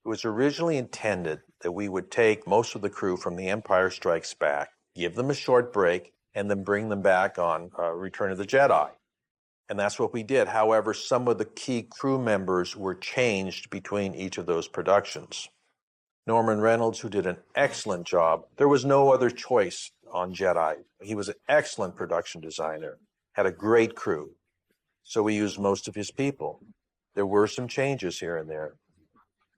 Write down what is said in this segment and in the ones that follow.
was originally intended that we would take most of the crew from The Empire Strikes Back, give them a short break, and then bring them back on Return of the Jedi. And that's what we did. However, some of the key crew members were changed between each of those productions. Norman Reynolds, who did an excellent job, there was no other choice on Jedi. He was an excellent production designer, had a great crew. So we used most of his people. There were some changes here and there.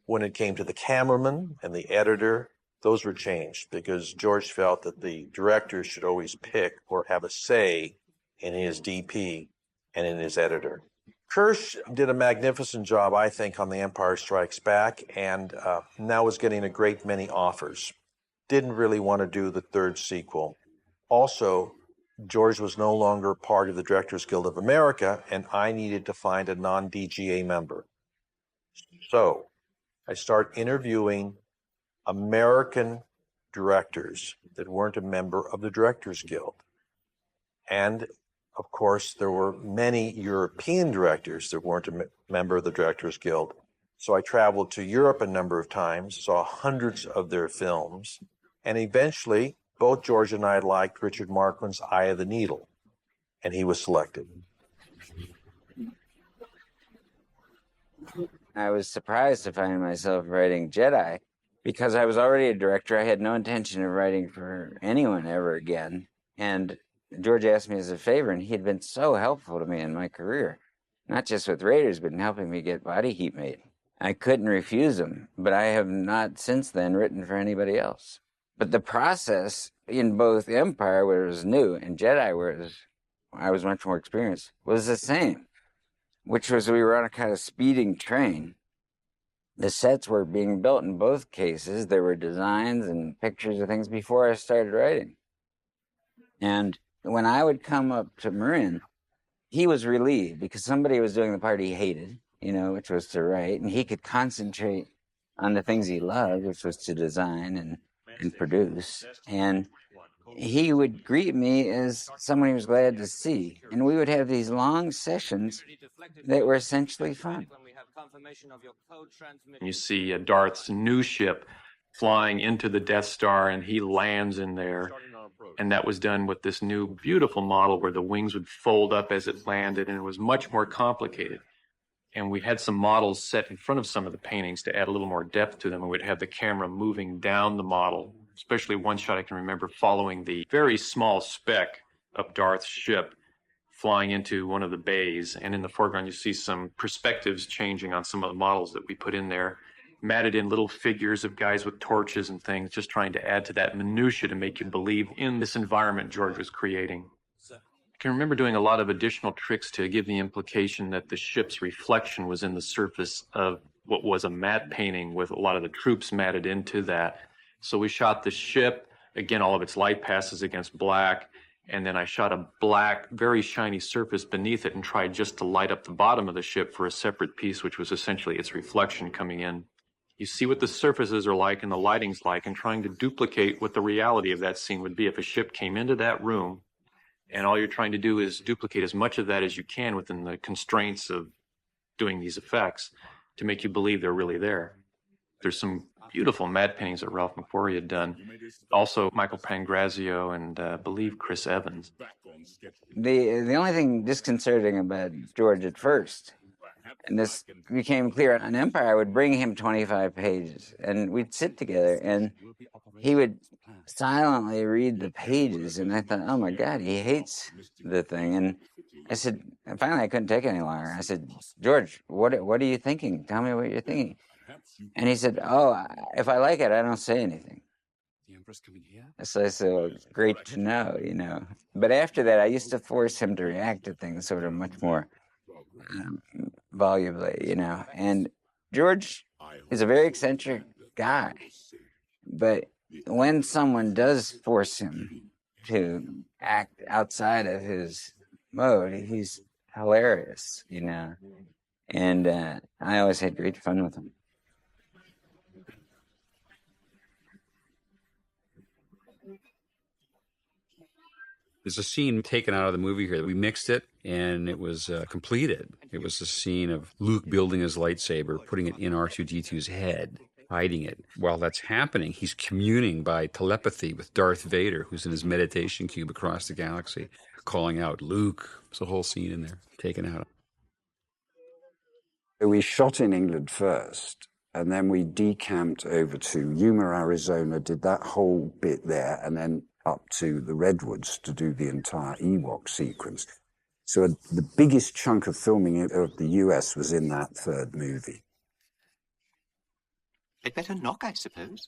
When it came to the cameraman and the editor, those were changed because George felt that the director should always pick or have a say in his DP and in his editor. Kirsch did a magnificent job, I think, on The Empire Strikes Back, and now is getting a great many offers. Didn't really want to do the third sequel. Also, George was no longer part of the Directors Guild of America, and I needed to find a non-DGA member. So I start interviewing American directors that weren't a member of the Directors Guild. And of course, there were many European directors that weren't a member of the Directors Guild. So I traveled to Europe a number of times, saw hundreds of their films, and eventually both George and I liked Richard Marquand's Eye of the Needle, and he was selected. I was surprised to find myself writing Jedi because I was already a director. I had no intention of writing for anyone ever again. And George asked me as a favor, and he had been so helpful to me in my career, not just with Raiders, but in helping me get Body Heat made. I couldn't refuse him, but I have not since then written for anybody else. But the process in both Empire, where it was new, and Jedi, where I was much more experienced, was the same, which was we were on a kind of speeding train. The sets were being built in both cases. There were designs and pictures of things before I started writing. And when I would come up to Marin, he was relieved because somebody was doing the part he hated, which was to write, and he could concentrate on the things he loved, which was to design and produce. And he would greet me as someone he was glad to see. And we would have these long sessions that were essentially fun. You see Darth's new ship flying into the Death Star, and he lands in there. And that was done with this new beautiful model where the wings would fold up as it landed, and it was much more complicated. And we had some models set in front of some of the paintings to add a little more depth to them, and we'd have the camera moving down the model, especially one shot I can remember following the very small speck of Darth's ship flying into one of the bays. And in the foreground, you see some perspectives changing on some of the models that we put in there, matted in little figures of guys with torches and things, just trying to add to that minutia to make you believe in this environment George was creating. I can remember doing a lot of additional tricks to give the implication that the ship's reflection was in the surface of what was a matte painting with a lot of the troops matted into that. So we shot the ship, again, all of its light passes against black, and then I shot a black, very shiny surface beneath it and tried just to light up the bottom of the ship for a separate piece, which was essentially its reflection coming in. You see what the surfaces are like and the lighting's like, and trying to duplicate what the reality of that scene would be if a ship came into that room, and all you're trying to do is duplicate as much of that as you can within the constraints of doing these effects to make you believe they're really there. There's some beautiful matte paintings that Ralph McQuarrie had done. Also, Michael Pangrazio and I believe Chris Evans. The only thing disconcerting about George at first, and this became clear on Empire, I would bring him 25 pages, and we'd sit together, and he would silently read the pages, and I thought, oh my God, he hates the thing. And I said, and finally I couldn't take it any longer. I said, George, what are you thinking? Tell me what you're thinking. And he said, oh, if I like it, I don't say anything. So I said, well, great to know, But after that, I used to force him to react to things sort of much more volubly, And George is a very eccentric guy. But when someone does force him to act outside of his mode, he's hilarious, And I always had great fun with him. There's a scene taken out of the movie here. We mixed it, and it was completed. It was a scene of Luke building his lightsaber, putting it in R2-D2's head. hiding it. While that's happening, he's communing by telepathy with Darth Vader, who's in his meditation cube across the galaxy, calling out Luke. There's a whole scene in there taken out. We shot in England first, and then we decamped over to Yuma, Arizona, did that whole bit there, and then up to the Redwoods to do the entire Ewok sequence. So the biggest chunk of filming of the US was in that third movie. They'd better knock, I suppose.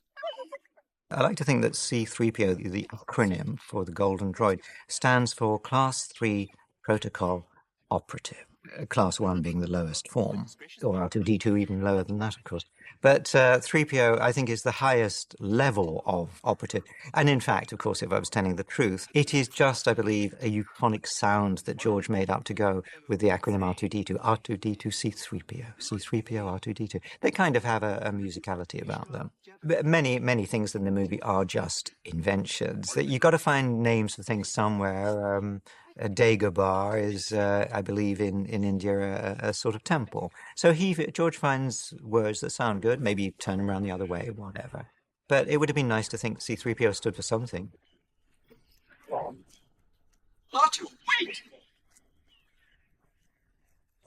I like to think that C-3PO, the acronym for the Golden Droid, stands for Class 3 Protocol Operative. Class 1 being the lowest form, or R2-D2 even lower than that, of course. But 3PO, I think, is the highest level of operative. And in fact, of course, if I was telling the truth, it is just, I believe, a euphonic sound that George made up to go with the acronym R2-D2. R2-D2, C-3PO, C-3PO, R2-D2. They kind of have a musicality about them. But many things in the movie are just inventions. You've got to find names for things somewhere. A Dagobah is, I believe, in India, a sort of temple. So George finds words that sound good, maybe turn them around the other way, whatever. But it would have been nice to think C-3PO stood for something. R2, wait!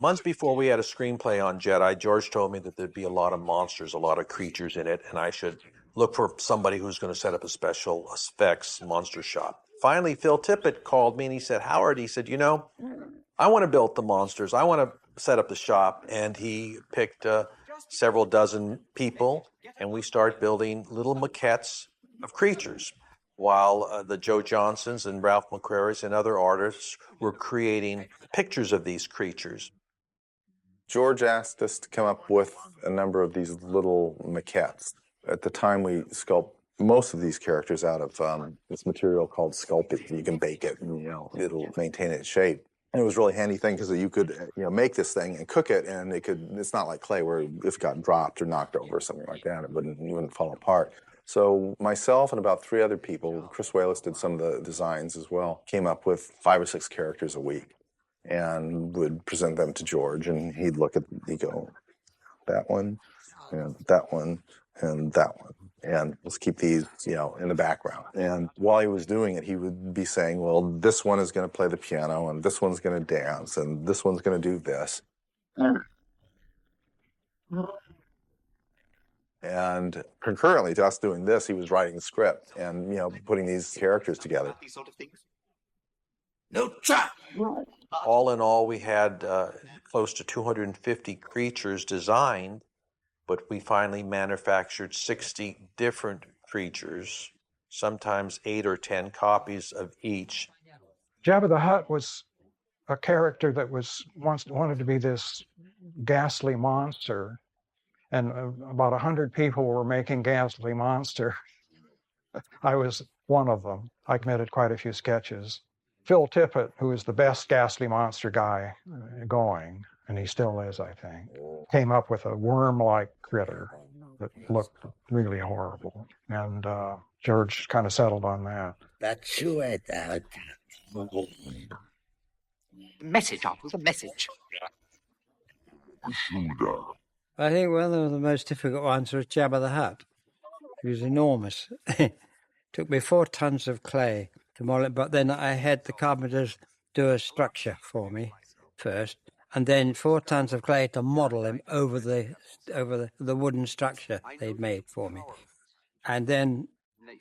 Months before we had a screenplay on Jedi, George told me that there'd be a lot of monsters, a lot of creatures in it, and I should look for somebody who's going to set up a special effects monster shop. Finally, Phil Tippett called me and he said, Howard, he said, I want to build the monsters. I want to set up the shop. And he picked several dozen people, and we started building little maquettes of creatures, while the Joe Johnsons and Ralph McQuarries and other artists were creating pictures of these creatures. George asked us to come up with a number of these little maquettes. At the time, we sculpted most of these characters out of this material called Sculpey. You can bake it and, it'll maintain its shape. And it was a really handy thing because you could, make this thing and cook it, and it's not like clay where if it got dropped or knocked over or something like that, it wouldn't fall apart. So myself and about 3 other people, Chris Wallace did some of the designs as well, came up with 5 or 6 characters a week and would present them to George, and he'd go, that one, and that one, and that one. And let's keep these, in the background. And while he was doing it, he would be saying, well, this one is going to play the piano, and this one's going to dance, and this one's going to do this. And concurrently to us doing this, he was writing the script and, putting these characters together. These sort of things. No trap! All in all, we had close to 250 creatures designed, but we finally manufactured 60 different creatures, sometimes 8 or 10 copies of each. Jabba the Hutt was a character that wanted to be this ghastly monster, and about 100 people were making ghastly monster. I was one of them. I committed quite a few sketches. Phil Tippett, who is the best ghastly monster guy going, and he still is, I think, came up with a worm-like critter that looked really horrible. And George kind of settled on that. Message, Arthur, the message. I think one of the most difficult ones was Jabba the Hutt. He was enormous. Took me 4 tons of clay to model it, but then I had the carpenters do a structure for me first, and then 4 tons of clay to model him over the wooden structure they'd made for me. And then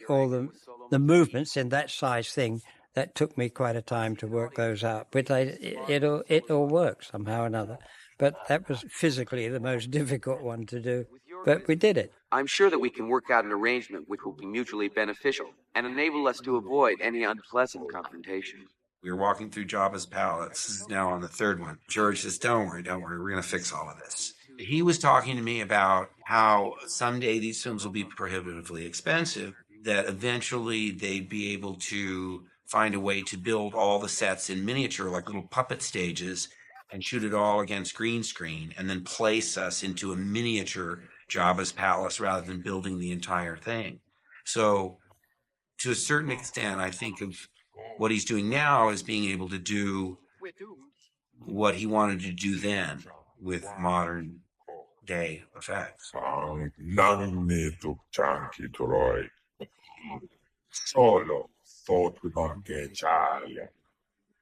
all the movements in that size thing, that took me quite a time to work those out. But it all worked somehow or another. But that was physically the most difficult one to do. But we did it. I'm sure that we can work out an arrangement which will be mutually beneficial and enable us to avoid any unpleasant confrontation. We were walking through Jabba's palace. This is now on the 3rd one. George says, don't worry, we're going to fix all of this. He was talking to me about how someday these films will be prohibitively expensive, that eventually they'd be able to find a way to build all the sets in miniature, like little puppet stages, and shoot it all against green screen, and then place us into a miniature Jabba's palace rather than building the entire thing. So to a certain extent, I think of what he's doing now as being able to do what he wanted to do then with modern day effects.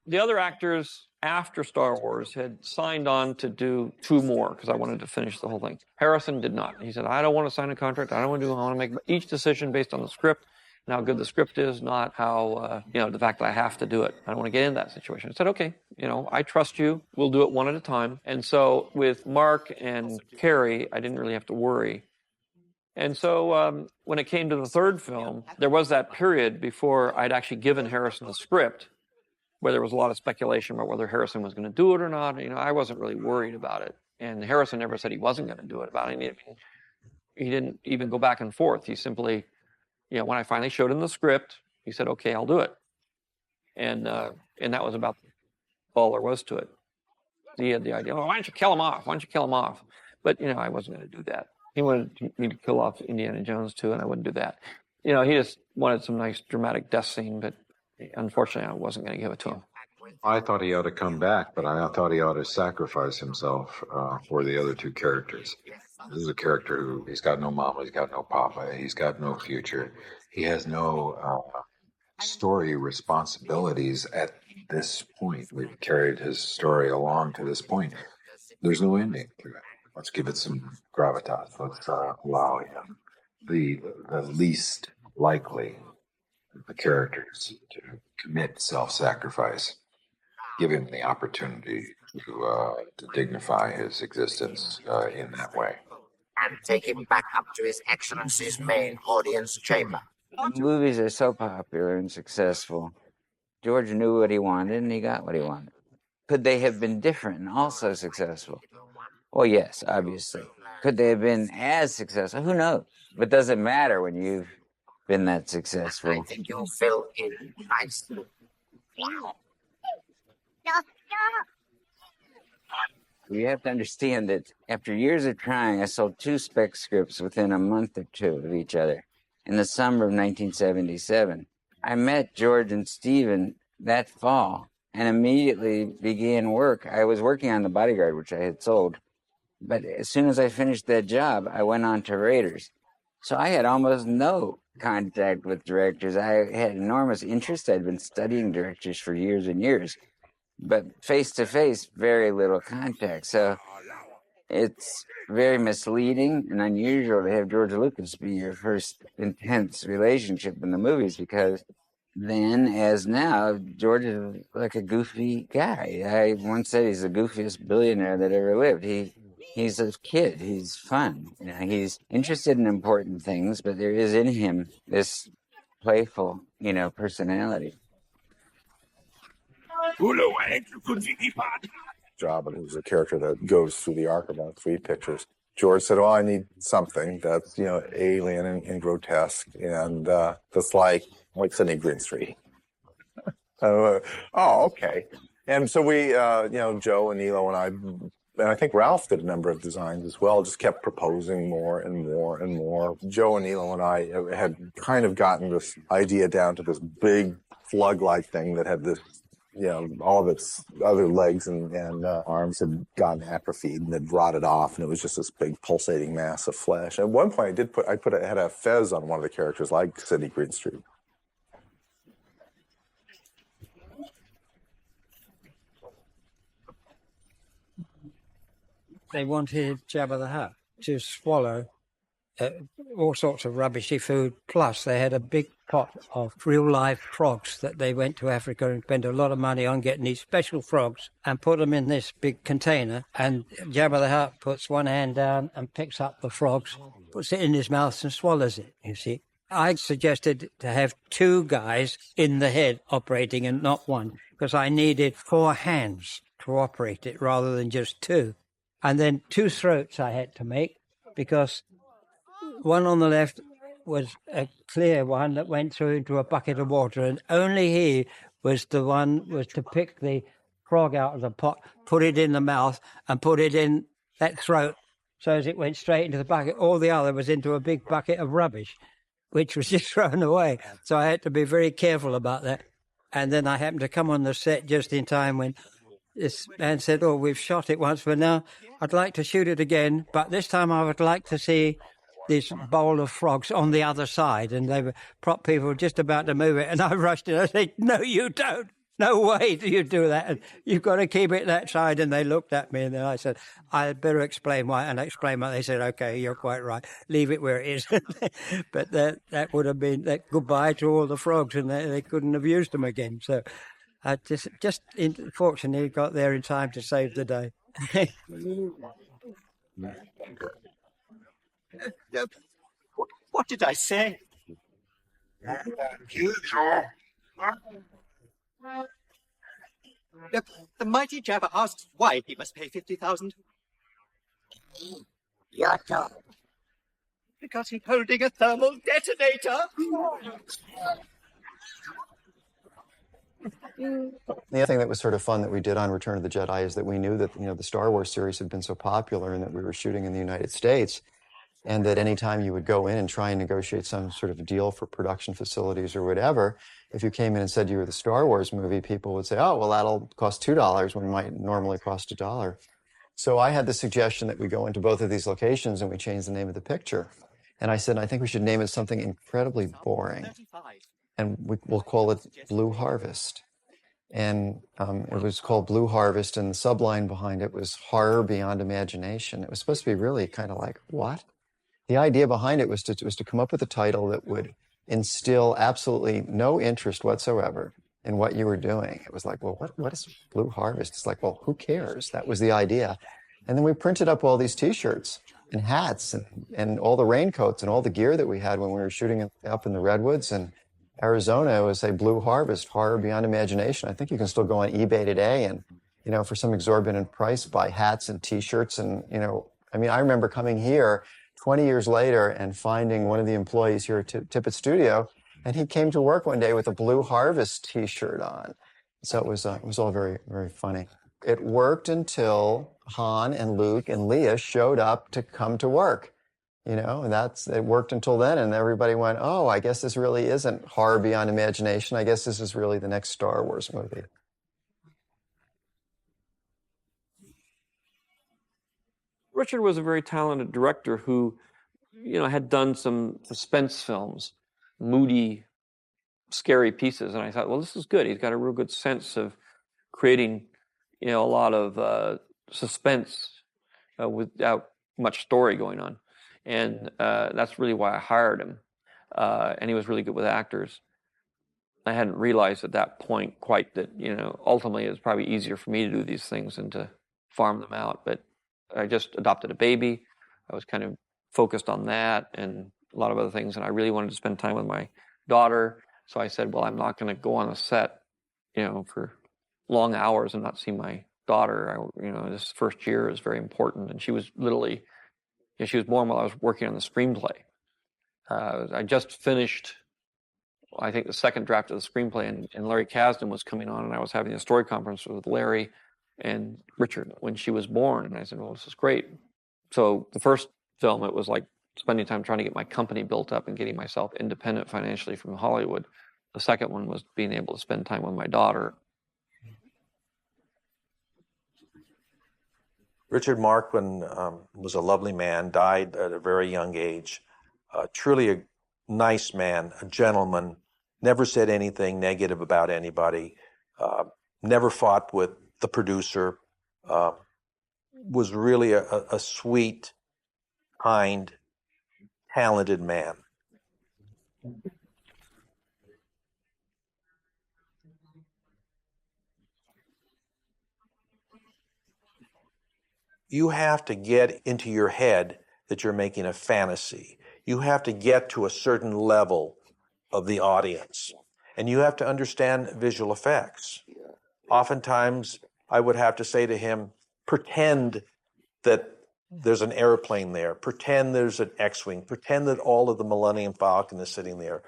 The other actors after Star Wars had signed on to do 2 more because I wanted to finish the whole thing. Harrison did not. He said, I don't want to sign a contract. I want to make each decision based on the script and how good the script is, not how, the fact that I have to do it. I don't want to get in that situation. I said, okay, I trust you. We'll do it one at a time. And so with Mark and Carrie, I didn't really have to worry. And so when it came to the third film, there was that period before I'd actually given Harrison the script where there was a lot of speculation about whether Harrison was going to do it or not. I wasn't really worried about it. And Harrison never said he wasn't going to do it about it. He didn't even go back and forth. He simply, when I finally showed him the script, he said, okay, I'll do it. And that was about all there was to it. He had the idea, why don't you kill him off? Why don't you kill him off? But, I wasn't going to do that. He wanted me to kill off Indiana Jones too, and I wouldn't do that. He just wanted some nice dramatic death scene, but unfortunately, I wasn't going to give it to him. I thought he ought to come back, but I thought he ought to sacrifice himself for the other 2 characters. This is a character who, he's got no mama, he's got no papa, he's got no future. He has no story responsibilities at this point. We've carried his story along to this point. There's no ending to it. Let's give it some gravitas. Let's allow him, the least likely of the characters, to commit self-sacrifice. Give him the opportunity to dignify his existence in that way. And take him back up to His Excellency's main audience chamber. Movies are so popular and successful. George knew what he wanted, and he got what he wanted. Could they have been different and also successful? Well, yes, obviously. Could they have been as successful? Who knows? But does it matter when you've been that successful? I think you'll fill in nicely. You have to understand that after years of trying, I sold 2 spec scripts within a month or 2 of each other in the summer of 1977. I met George and Stephen that fall and immediately began work. I was working on The Bodyguard, which I had sold. But as soon as I finished that job, I went on to Raiders. So I had almost no contact with directors. I had enormous interest. I'd been studying directors for years and years. But face-to-face, very little contact. So it's very misleading and unusual to have George Lucas be your first intense relationship in the movies, because then, as now, George is like a goofy guy. I once said he's the goofiest billionaire that ever lived. He's a kid. He's fun. He's interested in important things, but there is in him this playful, personality. Job, and it was a character that goes through the arc of about 3 pictures. George said, I need something that's, alien and grotesque, and that's like Sidney Greenstreet. Okay. And so we, Joe and Nilo and I think Ralph did a number of designs as well, just kept proposing more and more and more. Joe and Nilo and I had kind of gotten this idea down to this big slug-like thing that had this, all of its other legs and arms had gotten atrophied and had rotted off, and it was just this big pulsating mass of flesh. At one point, I had a fez on one of the characters, like Sidney Greenstreet. They wanted Jabba the Hutt to swallow all sorts of rubbishy food. Plus, they had a big pot of real-life frogs that they went to Africa and spent a lot of money on getting these special frogs and put them in this big container. And Jabba the Hutt puts one hand down and picks up the frogs, puts it in his mouth and swallows it, you see. I suggested to have 2 guys in the head operating and not 1, because I needed 4 hands to operate it rather than just 2. And then 2 throats I had to make, because one on the left was a clear one that went through into a bucket of water, and only he was the one was to pick the frog out of the pot, put it in the mouth, and put it in that throat, so as it went straight into the bucket. All the other was into a big bucket of rubbish, which was just thrown away. So I had to be very careful about that. And then I happened to come on the set just in time when this man said, "Oh, we've shot it once, but now I'd like to shoot it again. But this time I would like to see this bowl of frogs on the other side." And they were prop people were just about to move it, and I rushed in. I said, "No, you don't. No way do you do that. And you've got to keep it that side." And they looked at me, and then I said, "I better explain why." And I explained why. They said, "Okay, you're quite right. Leave it where it is." But that would have been that goodbye to all the frogs, and they couldn't have used them again. So I fortunately got there in time to save the day. What did I say? The mighty Jabba asks why he must pay 50,000. Yato. Because he's holding a thermal detonator. The other thing that was sort of fun that we did on Return of the Jedi is that we knew that, the Star Wars series had been so popular and that we were shooting in the United States, and that anytime you would go in and try and negotiate some sort of deal for production facilities or whatever, if you came in and said you were the Star Wars movie, people would say, "Oh, well, that'll cost $2 when it might normally cost $1." So I had the suggestion that we go into both of these locations and we change the name of the picture. And I said, I think we should name it something incredibly boring, and we'll call it Blue Harvest. And it was called Blue Harvest, and the subline behind it was horror beyond imagination. It was supposed to be really kind of like, what? The idea behind it was to come up with a title that would instill absolutely no interest whatsoever in what you were doing. It was like, well, what is Blue Harvest? It's like, well, who cares? That was the idea. And then we printed up all these T-shirts and hats and all the raincoats and all the gear that we had when we were shooting up in the Redwoods and Arizona. It was a Blue Harvest, horror beyond imagination. I think you can still go on eBay today and, for some exorbitant price, buy hats and T-shirts. And, I remember coming here 20 years later and finding one of the employees here at Tippett Studio, and he came to work one day with a Blue Harvest T-shirt on. So it was all very, very funny. It worked until Han and Luke and Leia showed up to come to work, and it worked until then. And everybody went, "Oh, I guess this really isn't horror beyond imagination. I guess this is really the next Star Wars movie." Richard was a very talented director who, had done some suspense films, moody, scary pieces. And I thought, well, this is good. He's got a real good sense of creating, a lot of suspense without much story going on. And that's really why I hired him. And he was really good with actors. I hadn't realized at that point quite that, ultimately it's probably easier for me to do these things than to farm them out. But I just adopted a baby. I was kind of focused on that and a lot of other things. And I really wanted to spend time with my daughter. So I said, well, I'm not going to go on a set, for long hours and not see my daughter. This first year is very important. And she was literally, she was born while I was working on the screenplay. I just finished, I think, the second draft of the screenplay, and Larry Kasdan was coming on, and I was having a story conference with Larry and Richard when she was born. And I said, well, this is great. So the first film, it was like spending time trying to get my company built up and getting myself independent financially from Hollywood. The second one was being able to spend time with my daughter. Richard Marquand was a lovely man, died at a very young age. Truly a nice man, a gentleman, never said anything negative about anybody, never fought with the producer, was really a sweet, kind, talented man. You have to get into your head that you're making a fantasy. You have to get to a certain level of the audience. And you have to understand visual effects. Oftentimes, I would have to say to him, pretend that there's an airplane there. Pretend there's an X-Wing. Pretend that all of the Millennium Falcon is sitting there,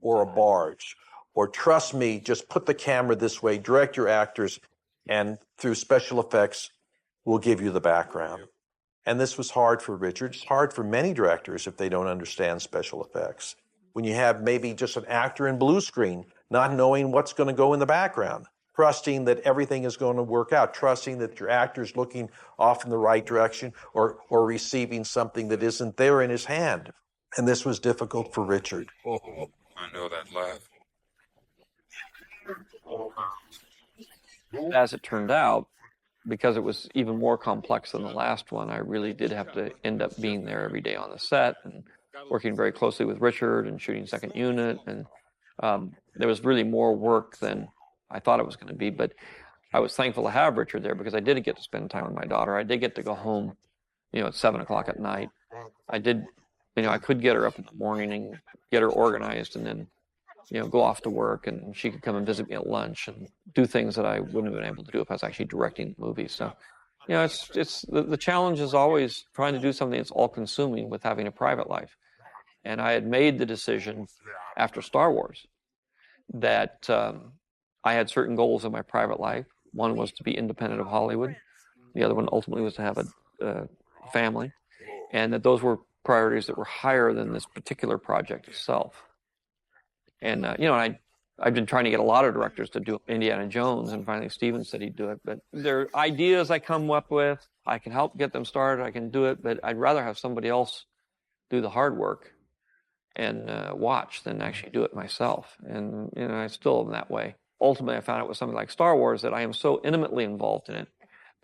or a barge. Or trust me, just put the camera this way, direct your actors, and through special effects, we'll give you the background. And this was hard for Richard. It's hard for many directors if they don't understand special effects. When you have maybe just an actor in blue screen, not knowing what's going to go in the background. trusting that everything is going to work out, trusting that your actor's looking off in the right direction or receiving something that isn't there in his hand. And this was difficult for Richard. Oh, I know that laugh. As it turned out, because it was even more complex than the last one, I really did have to end up being there every day on the set and working very closely with Richard and shooting second unit. And there was really more work than I thought it was going to be. But I was thankful to have Richard there because I did get to spend time with my daughter. I did get to go home, at 7 o'clock at night. I did, I could get her up in the morning and get her organized and then, go off to work, and she could come and visit me at lunch and do things that I wouldn't have been able to do if I was actually directing the movie. So, it's the challenge is always trying to do something that's all-consuming with having a private life. And I had made the decision after Star Wars that I had certain goals in my private life. One was to be independent of Hollywood. The other one ultimately was to have a family, and that those were priorities that were higher than this particular project itself. And, I've been trying to get a lot of directors to do Indiana Jones, and finally Steven said he'd do it. But there are ideas I come up with. I can help get them started. I can do it, but I'd rather have somebody else do the hard work and watch than actually do it myself. And, I still am that way. Ultimately, I found out with something like Star Wars that I am so intimately involved in it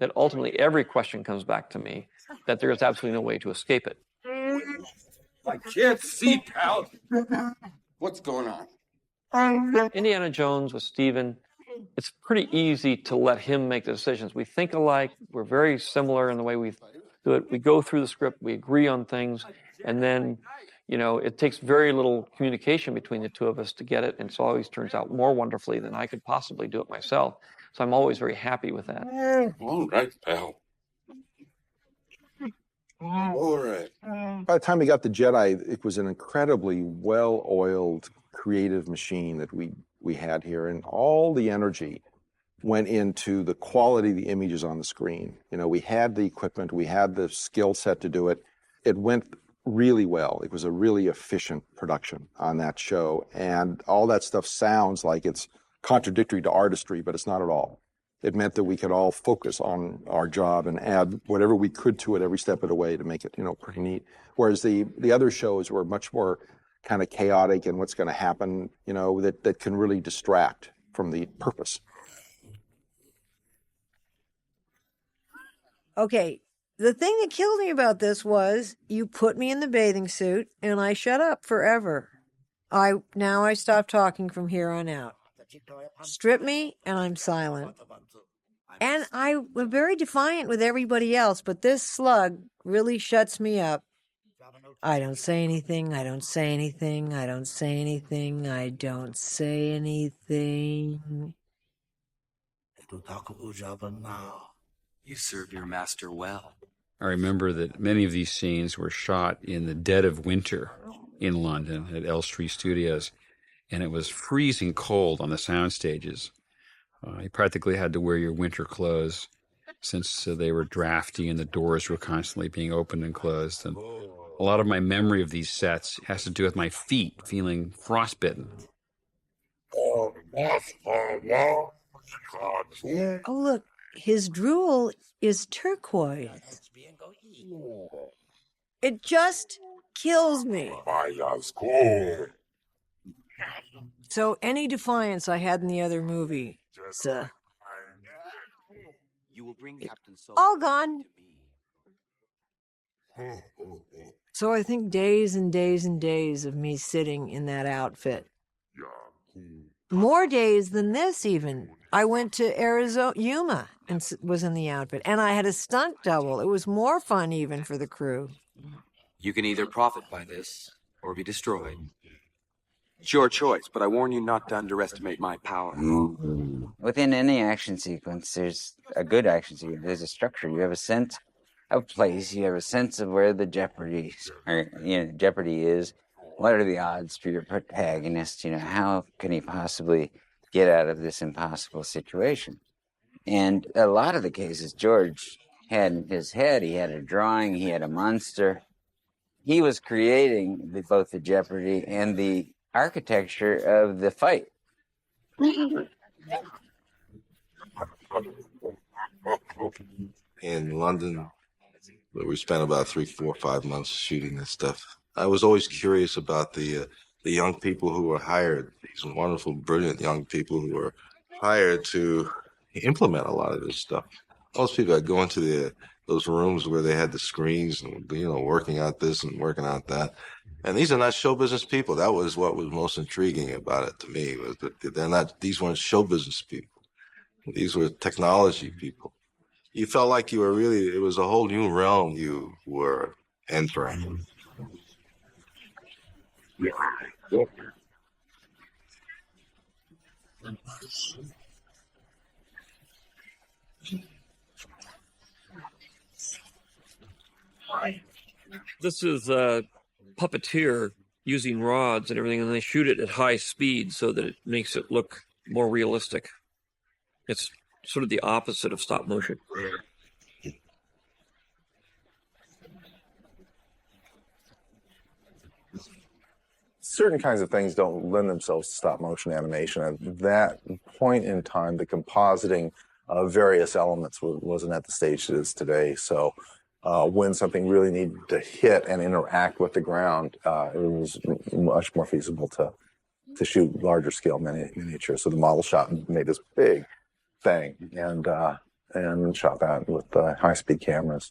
that ultimately every question comes back to me, that there is absolutely no way to escape it. I can't see, pal. What's going on? Indiana Jones with Steven, it's pretty easy to let him make the decisions. We think alike. We're very similar in the way we do it. We go through the script. We agree on things. And then, it takes very little communication between the two of us to get it. And it always turns out more wonderfully than I could possibly do it myself. So I'm always very happy with that. All right, pal. All right. By the time we got the Jedi, it was an incredibly well-oiled, creative machine that we had here, and all the energy went into the quality of the images on the screen. We had the equipment, we had the skill set to do it. It went really well. It was a really efficient production on that show, and all that stuff sounds like it's contradictory to artistry, but it's not at all. It meant that we could all focus on our job and add whatever we could to it every step of the way to make it, pretty neat. Whereas the other shows were much more kind of chaotic and what's going to happen, that can really distract from the purpose. Okay, the thing that killed me about this was you put me in the bathing suit and I shut up forever. Now I stop talking from here on out. Strip me and I'm silent. And I'm very defiant with everybody else, but this slug really shuts me up. I don't say anything, I don't say anything, I don't say anything, I don't say anything. You serve your master well. I remember that many of these scenes were shot in the dead of winter in London at Elstree Studios, and it was freezing cold on the sound stages. You practically had to wear your winter clothes since they were drafty and the doors were constantly being opened and closed. And a lot of my memory of these sets has to do with my feet feeling frostbitten. Oh, look, his drool is turquoise. It just kills me. So any defiance I had in the other movie, all gone. So I think days and days and days of me sitting in that outfit. More days than this even. I went to Arizona, Yuma, and was in the outfit. And I had a stunt double. It was more fun even for the crew. You can either profit by this or be destroyed. It's your choice, but I warn you not to underestimate my power. Within any action sequence, there's a good action sequence. There's a structure. You have a sense of place. You have a sense of where the jeopardy is. What are the odds for your protagonist? How can he possibly get out of this impossible situation? And a lot of the cases George had in his head, he had a drawing, he had a monster. He was creating both the jeopardy and the architecture of the fight. In London, where we spent about 3, 4, 5 months shooting this stuff. I was always curious about the young people who were hired, these wonderful, brilliant young people who were hired to implement a lot of this stuff. Most people that go into those rooms where they had the screens and, working out this and working out that. And these are not show business people. That was what was most intriguing about it to me, was that these weren't show business people. These were technology people. You felt like you were it was a whole new realm you were entering. This is a puppeteer using rods and everything, and they shoot it at high speed so that it makes it look more realistic. It's sort of the opposite of stop motion. Certain kinds of things don't lend themselves to stop motion animation. At that point in time, the compositing of various elements wasn't at the stage it is today. So when something really needed to hit and interact with the ground, it was much more feasible to shoot larger scale miniatures. So the model shop made this big thing and shot that with high speed cameras.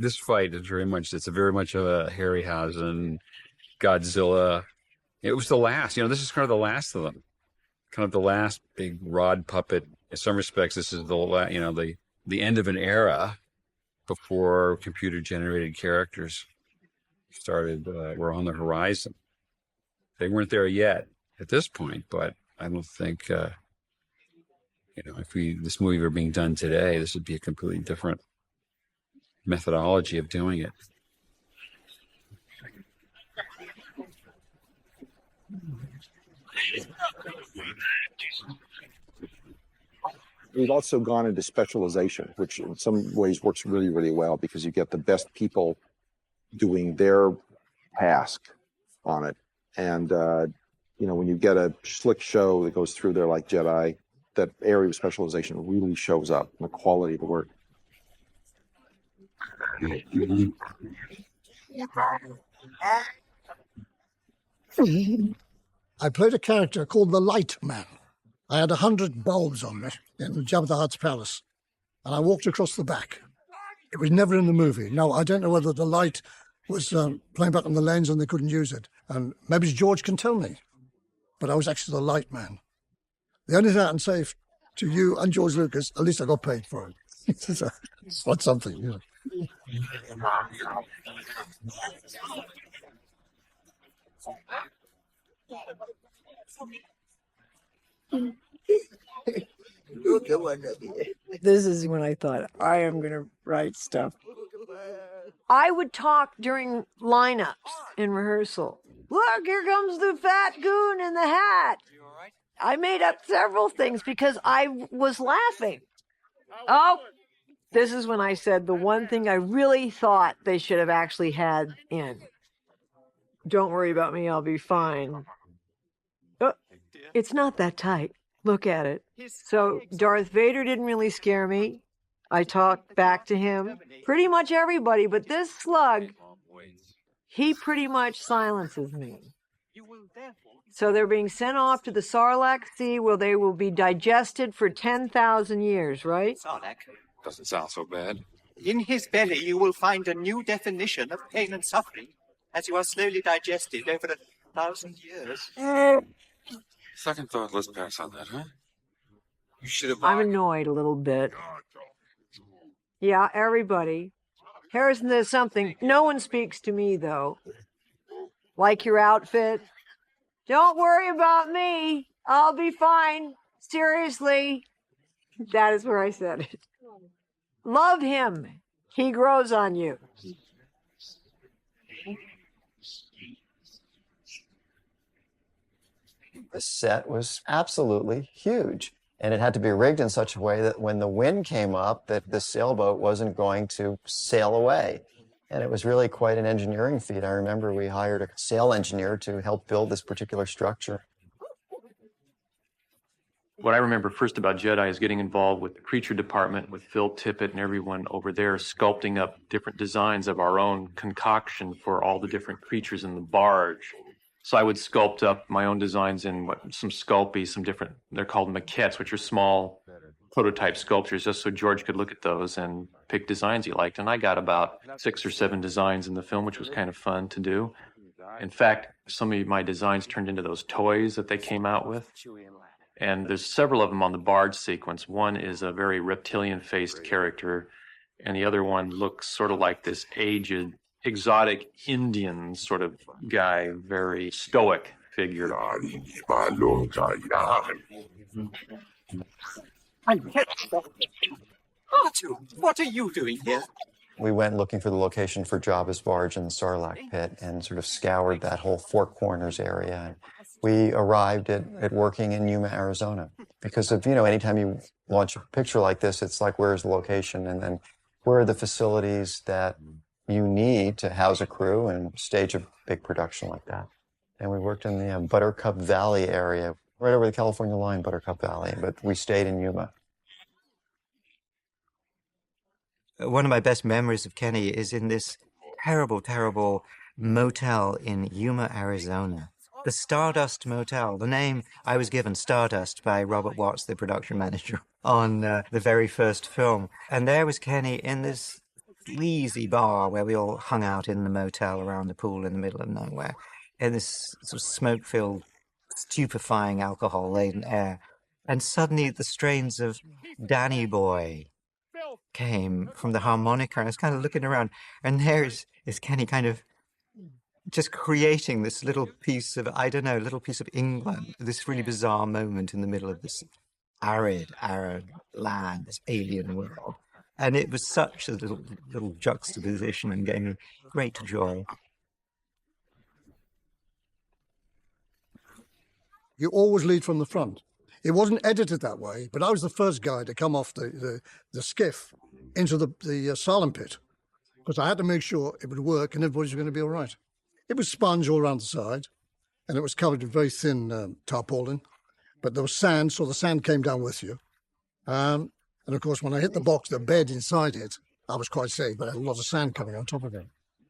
This fight is very much of a Harryhausen, Godzilla. It was the last, this is kind of the last of them. Kind of the last big rod puppet. In some respects, this is the end of an era before computer generated characters were on the horizon. They weren't there yet at this point, but I don't think, if this movie were being done today, this would be a completely different methodology of doing it. We've also gone into specialization, which in some ways works really, really well because you get the best people doing their task on it. And, when you get a slick show that goes through there like Jedi, that area of specialization really shows up in the quality of the work. I played a character called the Light Man. I had 100 bulbs on me in Jabba the Hutt's palace, and I walked across the back. It was never in the movie. No, I don't know whether the light was playing back on the lens and they couldn't use it. And maybe George can tell me, but I was actually the Light Man. The only thing I can say to you and George Lucas, at least I got paid for it. It's not something, This is when I thought, I am going to write stuff. I would talk during lineups in rehearsal. Look, here comes the fat goon in the hat. I made up several things because I was laughing. Oh, this is when I said the one thing I really thought they should have actually had in. Don't worry about me, I'll be fine. Oh, it's not that tight. Look at it. So Darth Vader didn't really scare me. I talked back to him. Pretty much everybody, but this slug, he pretty much silences me. So they're being sent off to the Sarlacc Sea where they will be digested for 10,000 years, right? Sarlacc. Doesn't sound so bad. In his belly you will find a new definition of pain and suffering as you are slowly digested over 1,000 years. Second thought, let's pass on that, huh? You should have. I'm annoyed a little bit. Yeah, everybody. Harrison, there's something. No one speaks to me, though. Like your outfit. Don't worry about me. I'll be fine. Seriously. That is where I said it. Love him. He grows on you. The set was absolutely huge. And it had to be rigged in such a way that when the wind came up, that the sailboat wasn't going to sail away. And it was really quite an engineering feat. I remember we hired a sail engineer to help build this particular structure. What I remember first about Jedi is getting involved with the creature department with Phil Tippett and everyone over there sculpting up different designs of our own concoction for all the different creatures in the barge. So I would sculpt up my own designs in some Sculpey, some different, they're called maquettes, which are small prototype sculptures, just so George could look at those and pick designs he liked. And I got about 6 or 7 designs in the film, which was kind of fun to do. In fact, some of my designs turned into those toys that they came out with. And there's several of them on the barge sequence. One is a very reptilian-faced character, and the other one looks sort of like this aged, exotic Indian sort of guy, very stoic figure. R2, what are you doing here? We went looking for the location for Jabba's barge in the Sarlacc pit and sort of scoured that whole Four Corners area. And we arrived at working in Yuma, Arizona, because of, anytime you launch a picture like this, it's like, where's the location? And then where are the facilities that you need to house a crew and stage a big production like that? And we worked in the Buttercup Valley area, right over the California line, Buttercup Valley, but we stayed in Yuma. One of my best memories of Kenny is in this terrible, terrible motel in Yuma, Arizona. The Stardust Motel, the name I was given, Stardust, by Robert Watts, the production manager, on the very first film. And there was Kenny in this sleazy bar where we all hung out in the motel around the pool in the middle of nowhere, in this sort of smoke-filled, stupefying, alcohol-laden air. And suddenly the strains of Danny Boy came from the harmonica, and I was kind of looking around, and there is Kenny kind of just creating this little piece of, little piece of England, this really bizarre moment in the middle of this arid land, this alien world. And it was such a little juxtaposition and gave me great joy. You always lead from the front. It wasn't edited that way, but I was the first guy to come off the skiff into the Salem pit, because I had to make sure it would work and everybody's going to be all right. It was sponge all around the side, and it was covered with very thin tarpaulin, but there was sand, so the sand came down with you. And of course, when I hit the box, the bed inside it, I was quite safe, but I had a lot of sand coming on top of it.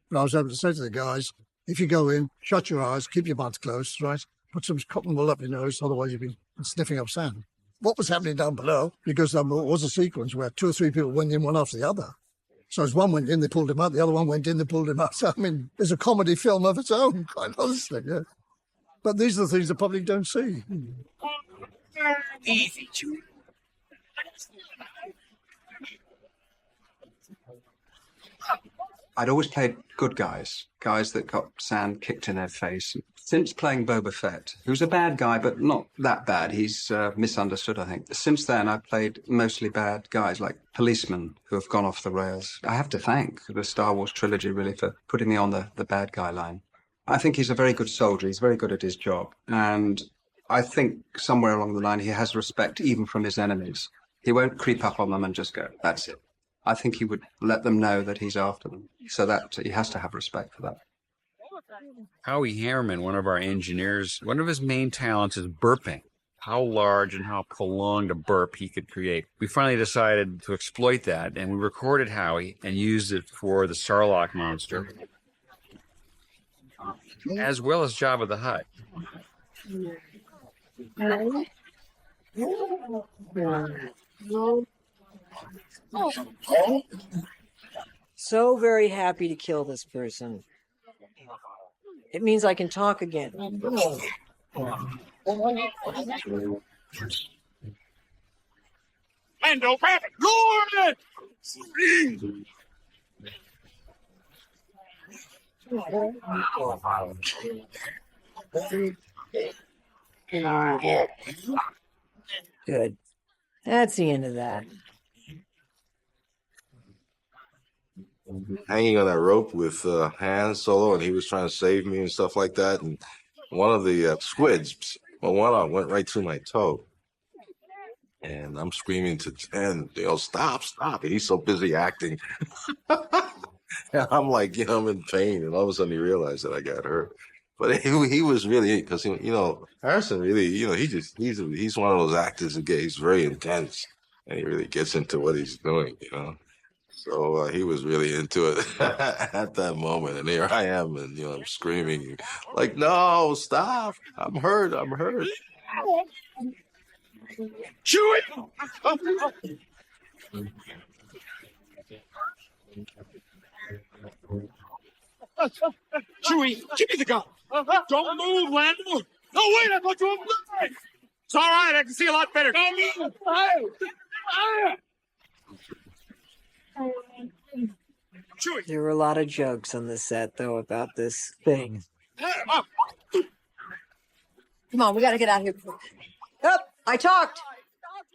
But I was able to say to the guys, if you go in, shut your eyes, keep your mouth closed, right? Put some cotton wool up your nose, otherwise you'd be sniffing up sand. What was happening down below, because there was a sequence where 2 or 3 people went in one after the other. So as one went in, they pulled him out, the other one went in, they pulled him out. So, I mean, there's a comedy film of its own, quite honestly, yeah. But these are the things the public don't see. Easy, Julie. I'd always played good guys that got sand kicked in their face. Since playing Boba Fett, who's a bad guy, but not that bad. He's misunderstood, I think. Since then, I've played mostly bad guys, like policemen who have gone off the rails. I have to thank the Star Wars trilogy, really, for putting me on the bad guy line. I think he's a very good soldier. He's very good at his job. And I think somewhere along the line, he has respect even from his enemies. He won't creep up on them and just go, that's it. I think he would let them know that he's after them. So that he has to have respect for that. Howie Harriman, one of our engineers, one of his main talents is burping. How large and how prolonged a burp he could create. We finally decided to exploit that, and we recorded Howie and used it for the Sarlacc monster, as well as Jabba the Hutt. So very happy to kill this person. It means I can talk again. Mando Rabbit, Lord! Good. That's the end of that. Hanging on that rope with Han Solo, and he was trying to save me and stuff like that. And one of the squids, one of them went right through my toe. And I'm screaming to Jen, stop. And he's so busy acting. And I'm like, I'm in pain. And all of a sudden he realized that I got hurt. But he was really, because Harrison really, he's one of those actors who he's very intense, and he really gets into what he's doing. So he was really into it at that moment, and here I am, and I'm screaming like, "No, stop! I'm hurt! I'm hurt!" Chewie! Chewie, give me the gun. Don't move, Lando. Oh, wait, I thought you were blind. It's all right, I can see a lot better. Don't move. There were a lot of jokes on the set, though, about this thing. Come on, we got to get out of here. Oh, I talked.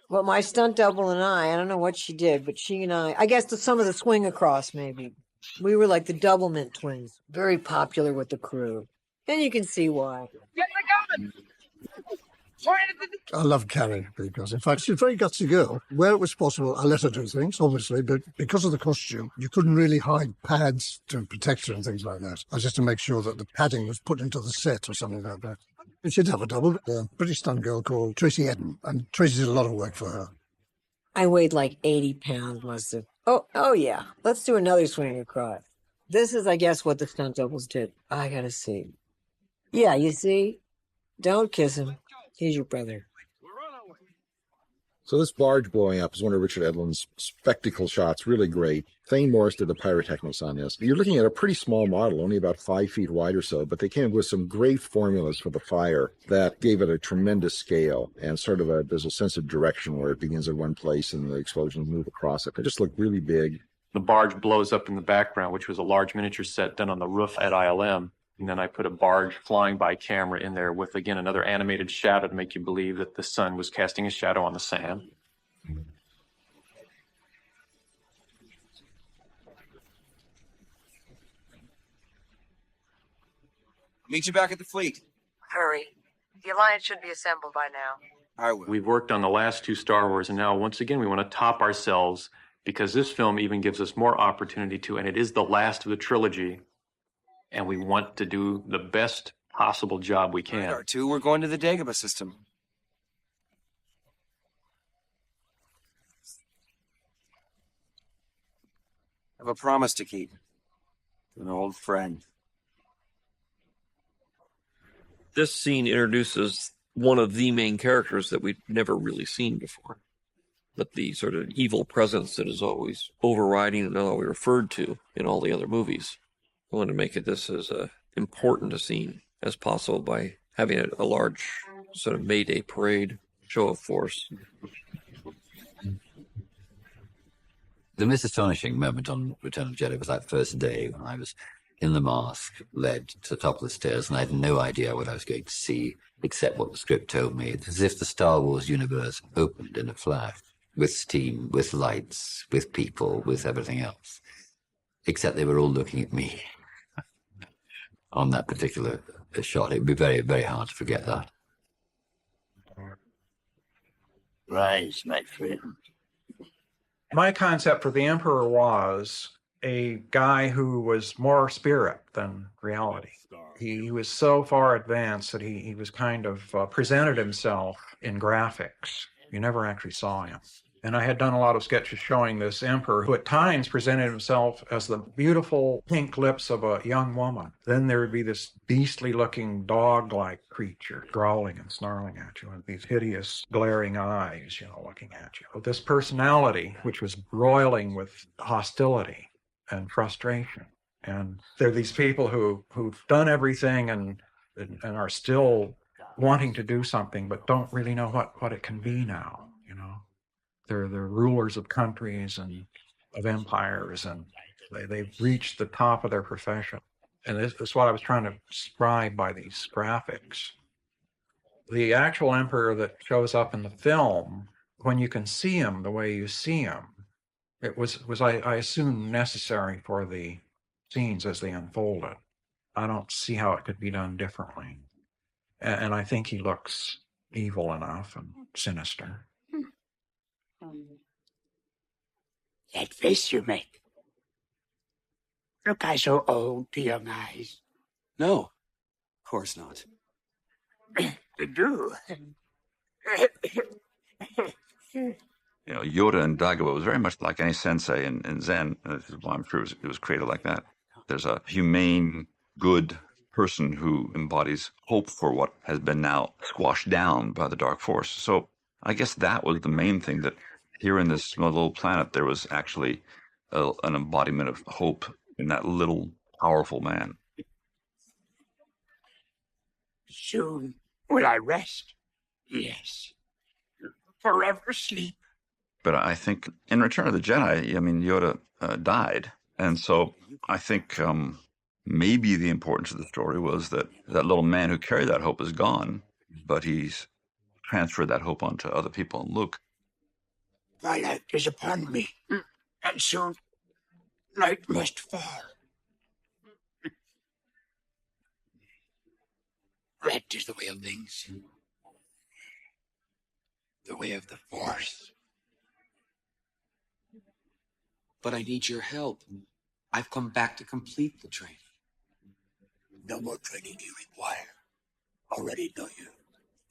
Well, my stunt double and I don't know what she did, but she and I guess some of the swing across, maybe. We were like the Doublemint twins, very popular with the crew. And you can see why. I love Carrie because, in fact, she's a very gutsy girl. Where it was possible, I let her do things, obviously, but because of the costume, you couldn't really hide pads to protect her and things like that. I just to make sure that the padding was put into the set or something like that. And she'd have a double, a British stunt girl called Tracy Eden, and Tracy did a lot of work for her. I weighed like 80 pounds, must have. Oh yeah. Let's do another swing across. This is, I guess, what the stunt doubles did. I gotta see. Yeah, you see? Don't kiss him. He's your brother. So this barge blowing up is one of Richard Edlund's spectacle shots, really great. Thane Morris did the pyrotechnics on this. You're looking at a pretty small model, only about 5 feet wide or so, but they came up with some great formulas for the fire that gave it a tremendous scale and there's a sense of direction where it begins at one place and the explosions move across it. It just looked really big. The barge blows up in the background, which was a large miniature set done on the roof at ILM. And then I put a barge flying by camera in there with, again, another animated shadow to make you believe that the sun was casting a shadow on the sand. Meet you back at the fleet. Hurry. The Alliance should be assembled by now. I will. We've worked on the last 2 Star Wars, and now, once again, we want to top ourselves because this film even gives us more opportunity to, and it is the last of the trilogy, and we want to do the best possible job we can. R2, we're going to the Dagobah system. I have a promise to keep. To an old friend. This scene introduces one of the main characters that we've never really seen before. But the sort of evil presence that is always overriding and always referred to in all the other movies. I want to make this as important a scene as possible by having a large sort of May Day parade, show of force. The most astonishing moment on Return of the Jedi was that first day when I was in the mask, led to the top of the stairs, and I had no idea what I was going to see, except what the script told me. It's as if the Star Wars universe opened in a flash, with steam, with lights, with people, with everything else. Except they were all looking at me on that particular shot. It would be very, very hard to forget that. Rise, my friend. My concept for the Emperor was a guy who was more spirit than reality. He was so far advanced that he was kind of presented himself in graphics. You never actually saw him. And I had done a lot of sketches showing this emperor who at times presented himself as the beautiful pink lips of a young woman. Then there would be this beastly looking dog-like creature growling and snarling at you with these hideous glaring eyes, looking at you. But this personality, which was roiling with hostility and frustration. And there are these people who've done everything and are still wanting to do something, but don't really know what it can be now, They're rulers of countries and of empires, and they've reached the top of their profession. And this is what I was trying to describe by these graphics. The actual emperor that shows up in the film, when you can see him the way you see him, it was I assume, necessary for the scenes as they unfolded. I don't see how it could be done differently. And I think he looks evil enough and sinister. That face you make. Look, I so old to young eyes. No. course not. Do. Yoda in Dagobah was very much like any sensei in Zen. This is why I'm sure it was created like that. There's a humane, good person who embodies hope for what has been now squashed down by the dark force. So I guess that was the main thing, that here in this little planet, there was actually an embodiment of hope in that little powerful man. Soon will I rest. Yes. Forever sleep. But I think in Return of the Jedi, I mean, Yoda died. And so I think maybe the importance of the story was that that little man who carried that hope is gone, but he's transferred that hope onto other people. And Luke. Twilight is upon me, and soon night must fall. That is the way of things. The way of the Force. But I need your help. I've come back to complete the training. No more training you require. Already know you.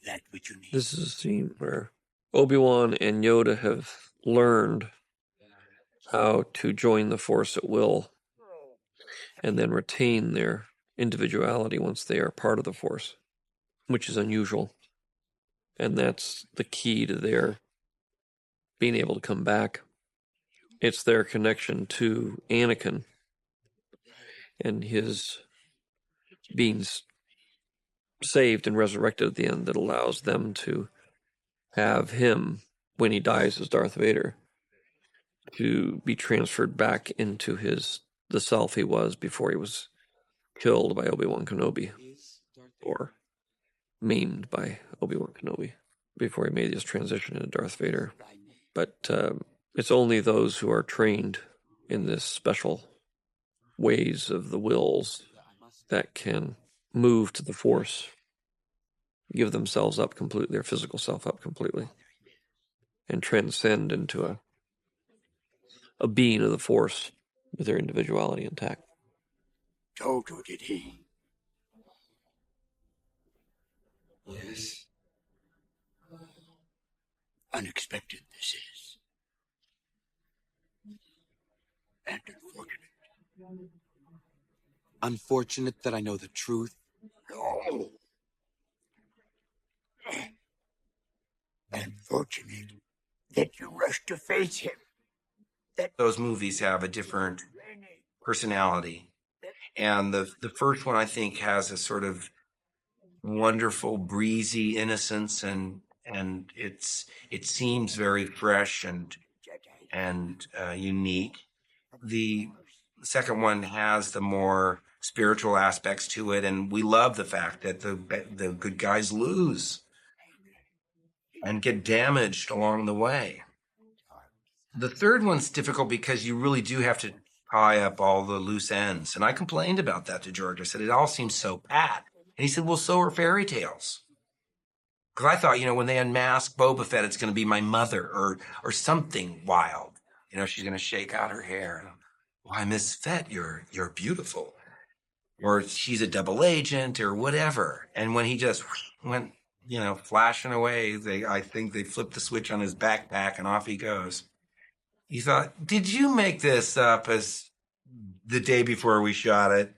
That which you need. This is a scene where Obi-Wan and Yoda have learned how to join the Force at will and then retain their individuality once they are part of the Force, which is unusual. And that's the key to their being able to come back. It's their connection to Anakin and his being saved and resurrected at the end that allows them to have him, when he dies as Darth Vader, to be transferred back into the self he was before he was killed by Obi-Wan Kenobi, or maimed by Obi-Wan Kenobi, before he made his transition into Darth Vader. But it's only those who are trained in this special ways of the wills that can move to the Force, give themselves up completely, their physical self up completely, and transcend into a being of the Force with their individuality intact. Toto did he. Yes. Unexpected this is. And unfortunate. Unfortunate that I know the truth. No. Unfortunate that you rushed to face him. Those movies have a different personality. And the first one, I think, has a sort of wonderful, breezy innocence, and it seems very fresh and unique. The second one has the more spiritual aspects to it, and we love the fact that the good guys lose and get damaged along the way. The third one's difficult because you really do have to tie up all the loose ends. And I complained about that to George. I said, it all seems so pat. And he said, well, so are fairy tales. Because I thought, when they unmask Boba Fett, it's going to be my mother or something wild. She's going to shake out her hair. Why, Miss Fett, you're beautiful. Or she's a double agent or whatever. And when he just went, flashing away, I think they flipped the switch on his backpack and off he goes. You thought, did you make this up as the day before we shot it?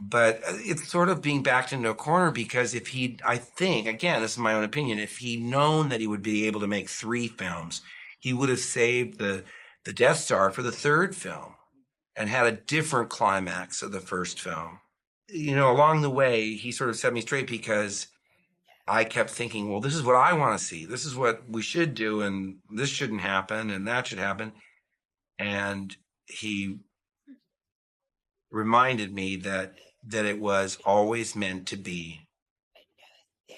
But it's sort of being backed into a corner because I think, again, this is my own opinion, if he'd known that he would be able to make 3 films, he would have saved the Death Star for the 3rd film and had a different climax of the first film. Along the way, he sort of set me straight because I kept thinking, well, this is what I want to see. This is what we should do, and this shouldn't happen, and that should happen. And he reminded me that it was always meant to be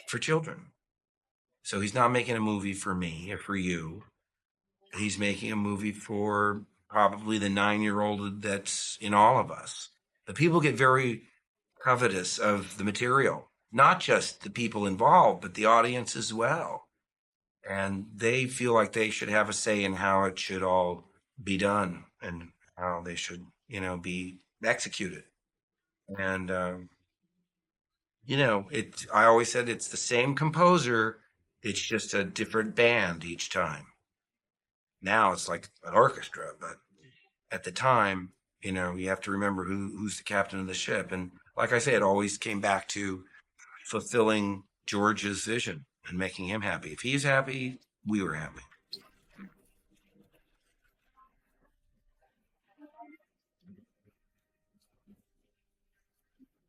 for children. So he's not making a movie for me or for you. He's making a movie for probably the 9-year-old that's in all of us. The people get very covetous of the material. Not just the people involved, but the audience as well. And they feel like they should have a say in how it should all be done and how they should, be executed. And I always said it's the same composer. It's just a different band each time. Now it's like an orchestra, but at the time, you have to remember who's the captain of the ship. And like I say, it always came back to fulfilling George's vision and making him happy. If he's happy, we were happy.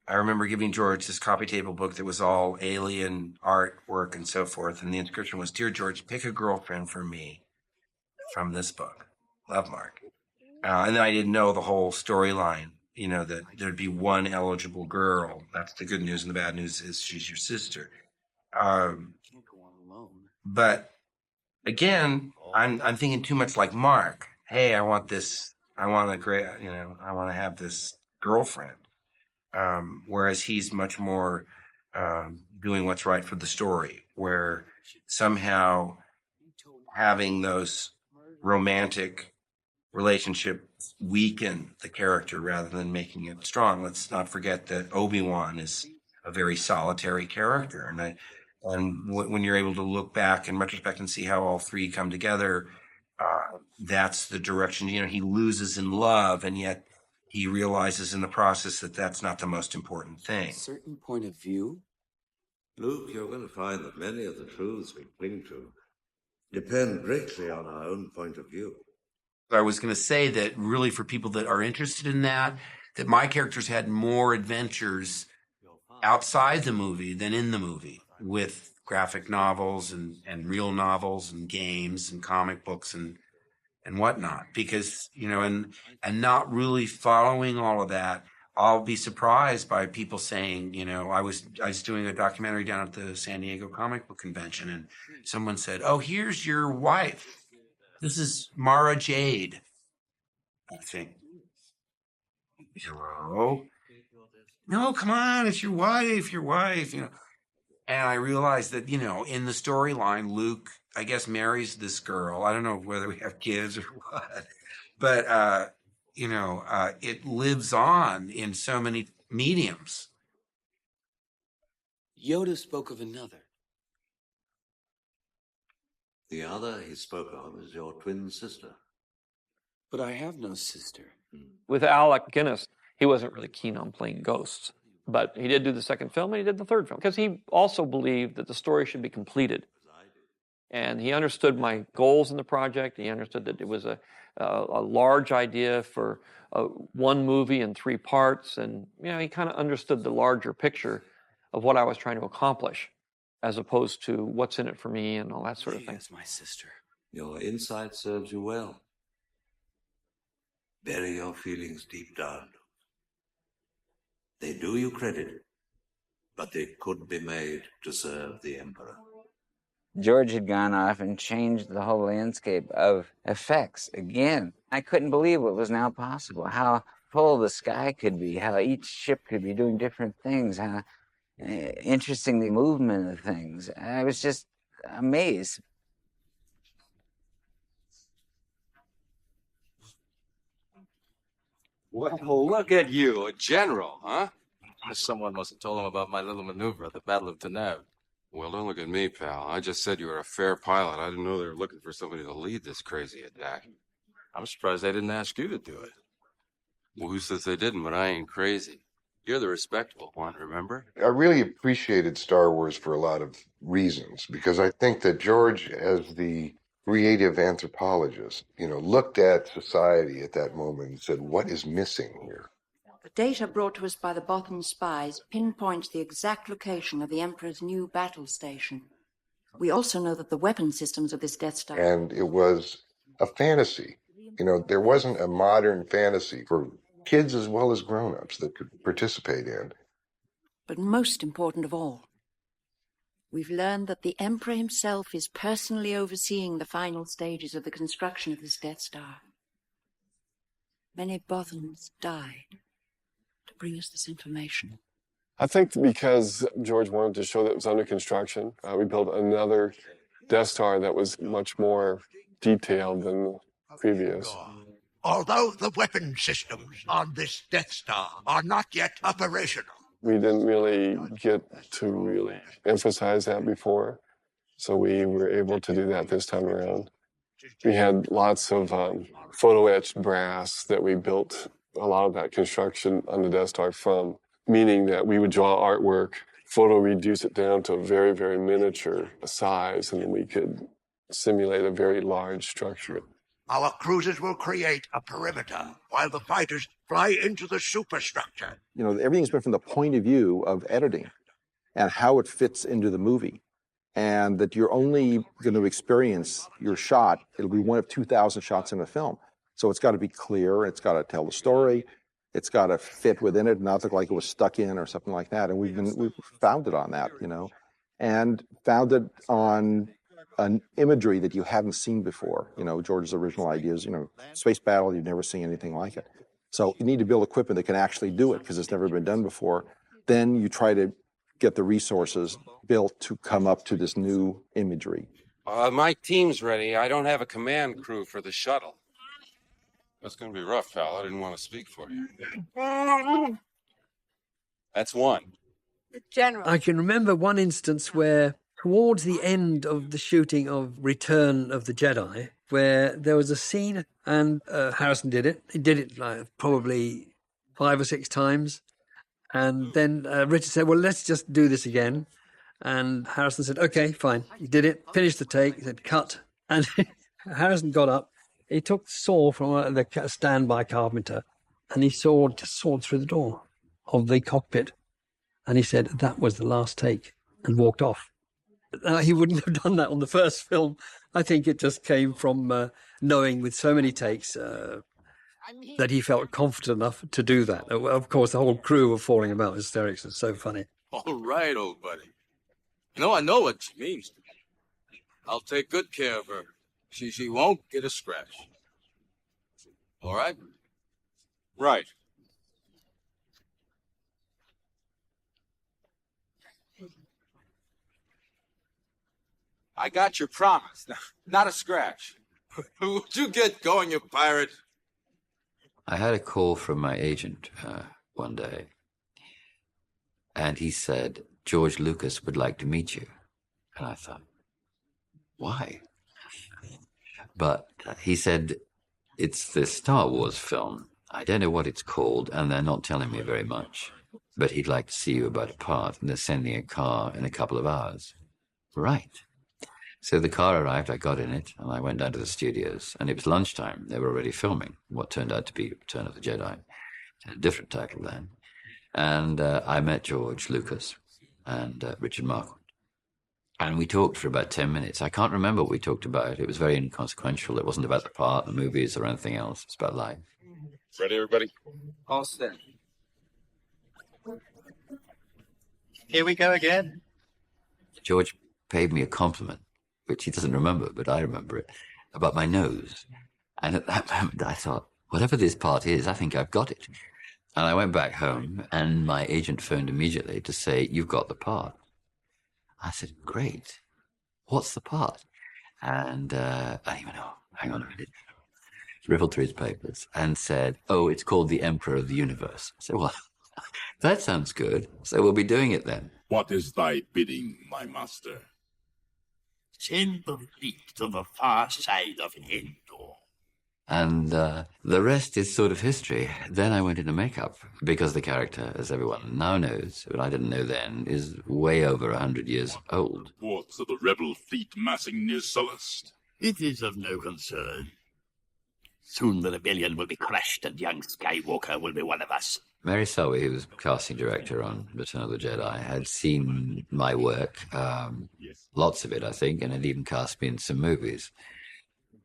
I remember giving George this coffee table book that was all alien artwork and so forth. And the inscription was, "Dear George, pick a girlfriend for me from this book. Love, Mark." And then I didn't know the whole storyline, that there'd be one eligible girl. That's the good news. And the bad news is she's your sister. But again, I'm thinking too much like Mark. Hey, I want this. I want to have this girlfriend. Whereas he's much more doing what's right for the story, where somehow having those romantic relationships weaken the character rather than making it strong. Let's not forget that Obi-Wan is a very solitary character. And when you're able to look back in retrospect and see how all three come together, that's the direction. He loses in love, and yet he realizes in the process that that's not the most important thing. A certain point of view? Luke, you're going to find that many of the truths we cling to depend greatly on our own point of view. I was going to say that really for people that are interested in that my characters had more adventures outside the movie than in the movie, with graphic novels and real novels and games and comic books and whatnot, because, and not really following all of that. I'll be surprised by people saying, I was doing a documentary down at the San Diego Comic Book Convention, and someone said, "Oh, here's your wife. This is Mara Jade." I think, hello? No, come on, it's your wife, And I realized that, in the storyline, Luke, I guess, marries this girl. I don't know whether we have kids or what, but, it lives on in so many mediums. Yoda spoke of another. The other he spoke of is your twin sister. But I have no sister. With Alec Guinness, he wasn't really keen on playing ghosts. But he did do the second film, and he did the third film, because he also believed that the story should be completed. And he understood my goals in the project. He understood that it was a large idea for one movie in 3 parts. And, he kind of understood the larger picture of what I was trying to accomplish, as opposed to what's in it for me and all that sort of thing. Yes, my sister. Your insight serves you well. Bury your feelings deep down. They do you credit, but they could be made to serve the Emperor. George had gone off and changed the whole landscape of effects again. I couldn't believe what was now possible, how full the sky could be, how each ship could be doing different things, how interesting the movement of things. I was just amazed. Well, look at you, a general, huh? Someone must have told him about my little maneuver at the Battle of Tanab. Well, don't look at me, pal. I just said you were a fair pilot. I didn't know they were looking for somebody to lead this crazy attack. I'm surprised they didn't ask you to do it. Well, who says they didn't, but I ain't crazy. You're the respectable one, remember? I really appreciated Star Wars for a lot of reasons, because I think that George, as the creative anthropologist, looked at society at that moment and said, what is missing here? The data brought to us by the Bothan spies pinpoints the exact location of the Emperor's new battle station. We also know that the weapon systems of this Death Star... And it was a fantasy. There wasn't a modern fantasy for kids as well as grown-ups that could participate in. But most important of all, we've learned that the Emperor himself is personally overseeing the final stages of the construction of this Death Star. Many Bothans died to bring us this information. I think because George wanted to show that it was under construction, we built another Death Star that was much more detailed than the previous. Although the weapon systems on this Death Star are not yet operational, We didn't really get to really emphasize that before, so we were able to do that this time around. We had lots of photo-etched brass that we built a lot of that construction on the Death Star from, meaning that we would draw artwork, photo reduce it down to a very, very miniature size, and then we could simulate a very large structure. Our cruisers will create a perimeter while the fighters fly into the superstructure. You know, everything's been from the point of view of editing and how it fits into the movie. And that you're only going to experience your shot. It'll be one of 2,000 shots in a film. So it's got to be clear. It's got to tell the story. It's got to fit within it, not look like it was stuck in or something like that. And we've founded on that, you know, and founded on an imagery that you hadn't seen before. You know, George's original ideas, you know, space battle, you've never seen anything like it. So you need to build equipment that can actually do it because it's never been done before. Then you try to get the resources built to come up to this new imagery. My team's ready. I don't have a command crew for the shuttle. That's going to be rough, pal. I didn't want to speak for you. That's one. General. I can remember one instance where, towards the end of the shooting of Return of the Jedi, where there was a scene, and Harrison did it. He did it like probably 5 or 6 times. And then Richard said, well, let's just do this again. And Harrison said, okay, fine. He did it, finished the take, he said, cut. And Harrison got up. He took the saw from the standby carpenter, and he just sawed through the door of the cockpit. And he said, that was the last take, and walked off. He wouldn't have done that on the first film. I think it just came from knowing with so many takes that he felt confident enough to do that. Of course, the whole crew were falling about hysterics. It's so funny. All right, old buddy. You know, I know what she means. I'll take good care of her. She won't get a scratch. All right? Right. I got your promise. Not a scratch. Would you get going, you pirate? I had a call from my agent one day, and he said, George Lucas would like to meet you. And I thought, why? But he said, it's this Star Wars film. I don't know what it's called, and they're not telling me very much. But he'd like to see you about a part, and they're sending a car in a couple of hours. Right. So the car arrived, I got in it, and I went down to the studios, and it was lunchtime. They were already filming what turned out to be Return of the Jedi. It had a different title then. And I met George Lucas and Richard Marquand. And we talked for about 10 minutes. I can't remember what we talked about. It was very inconsequential. It wasn't about the part, the movies, or anything else. It's about life. Ready, everybody? All set. Here we go again. George paid me a compliment, which he doesn't remember, but I remember it, about my nose. And at that moment, I thought, whatever this part is, I think I've got it. And I went back home, and my agent phoned immediately to say, you've got the part. I said, great. What's the part? And I didn't even know. Hang on a minute. He riffled through his papers and said, oh, it's called The Emperor of the Universe. I said, well, that sounds good. So we'll be doing it then. What is thy bidding, my master? Send the fleet to the far side of Endor. And the rest is sort of history. Then I went into makeup because the character, as everyone now knows, but I didn't know then, is way over 100 years old. Reports of the rebel fleet massing near Sullust. It is of no concern. Soon the rebellion will be crushed and young Skywalker will be one of us. Mary Selby, who was casting director on Return of the Jedi, had seen my work, lots of it, I think, and had even cast me in some movies.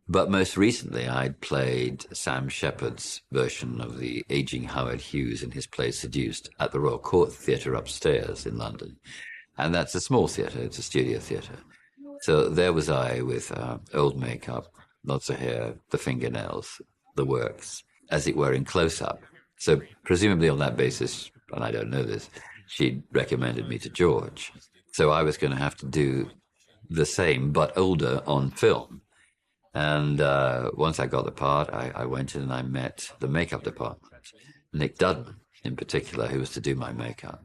But most recently, I'd played Sam Shepard's version of the aging Howard Hughes in his play Seduced at the Royal Court Theatre upstairs in London. And that's a small theatre, it's a studio theatre. So there was I with old makeup, lots of hair, the fingernails, the works, as it were, in close-up. So presumably on that basis, and I don't know this, she'd recommended me to George. So I was going to have to do the same, but older on film. And once I got the part, I went in and I met the makeup department, Nick Dudman in particular, who was to do my makeup.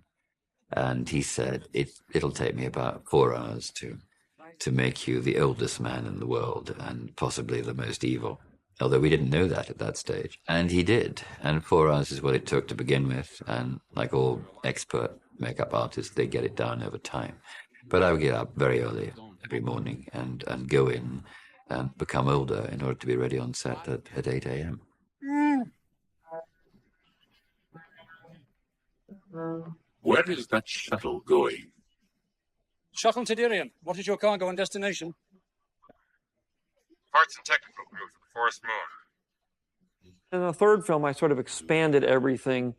And he said, it'll take me about 4 hours to make you the oldest man in the world and possibly the most evil. Although we didn't know that at that stage. And he did. And 4 hours is what it took to begin with. And like all expert makeup artists, they get it done over time. But I would get up very early every morning and go in and become older in order to be ready on set at 8 a.m. Where is that shuttle going? Shuttle to Dirian. What is your cargo and destination? Parts and technical crew for the Forest Moon. In the third film, I sort of expanded everything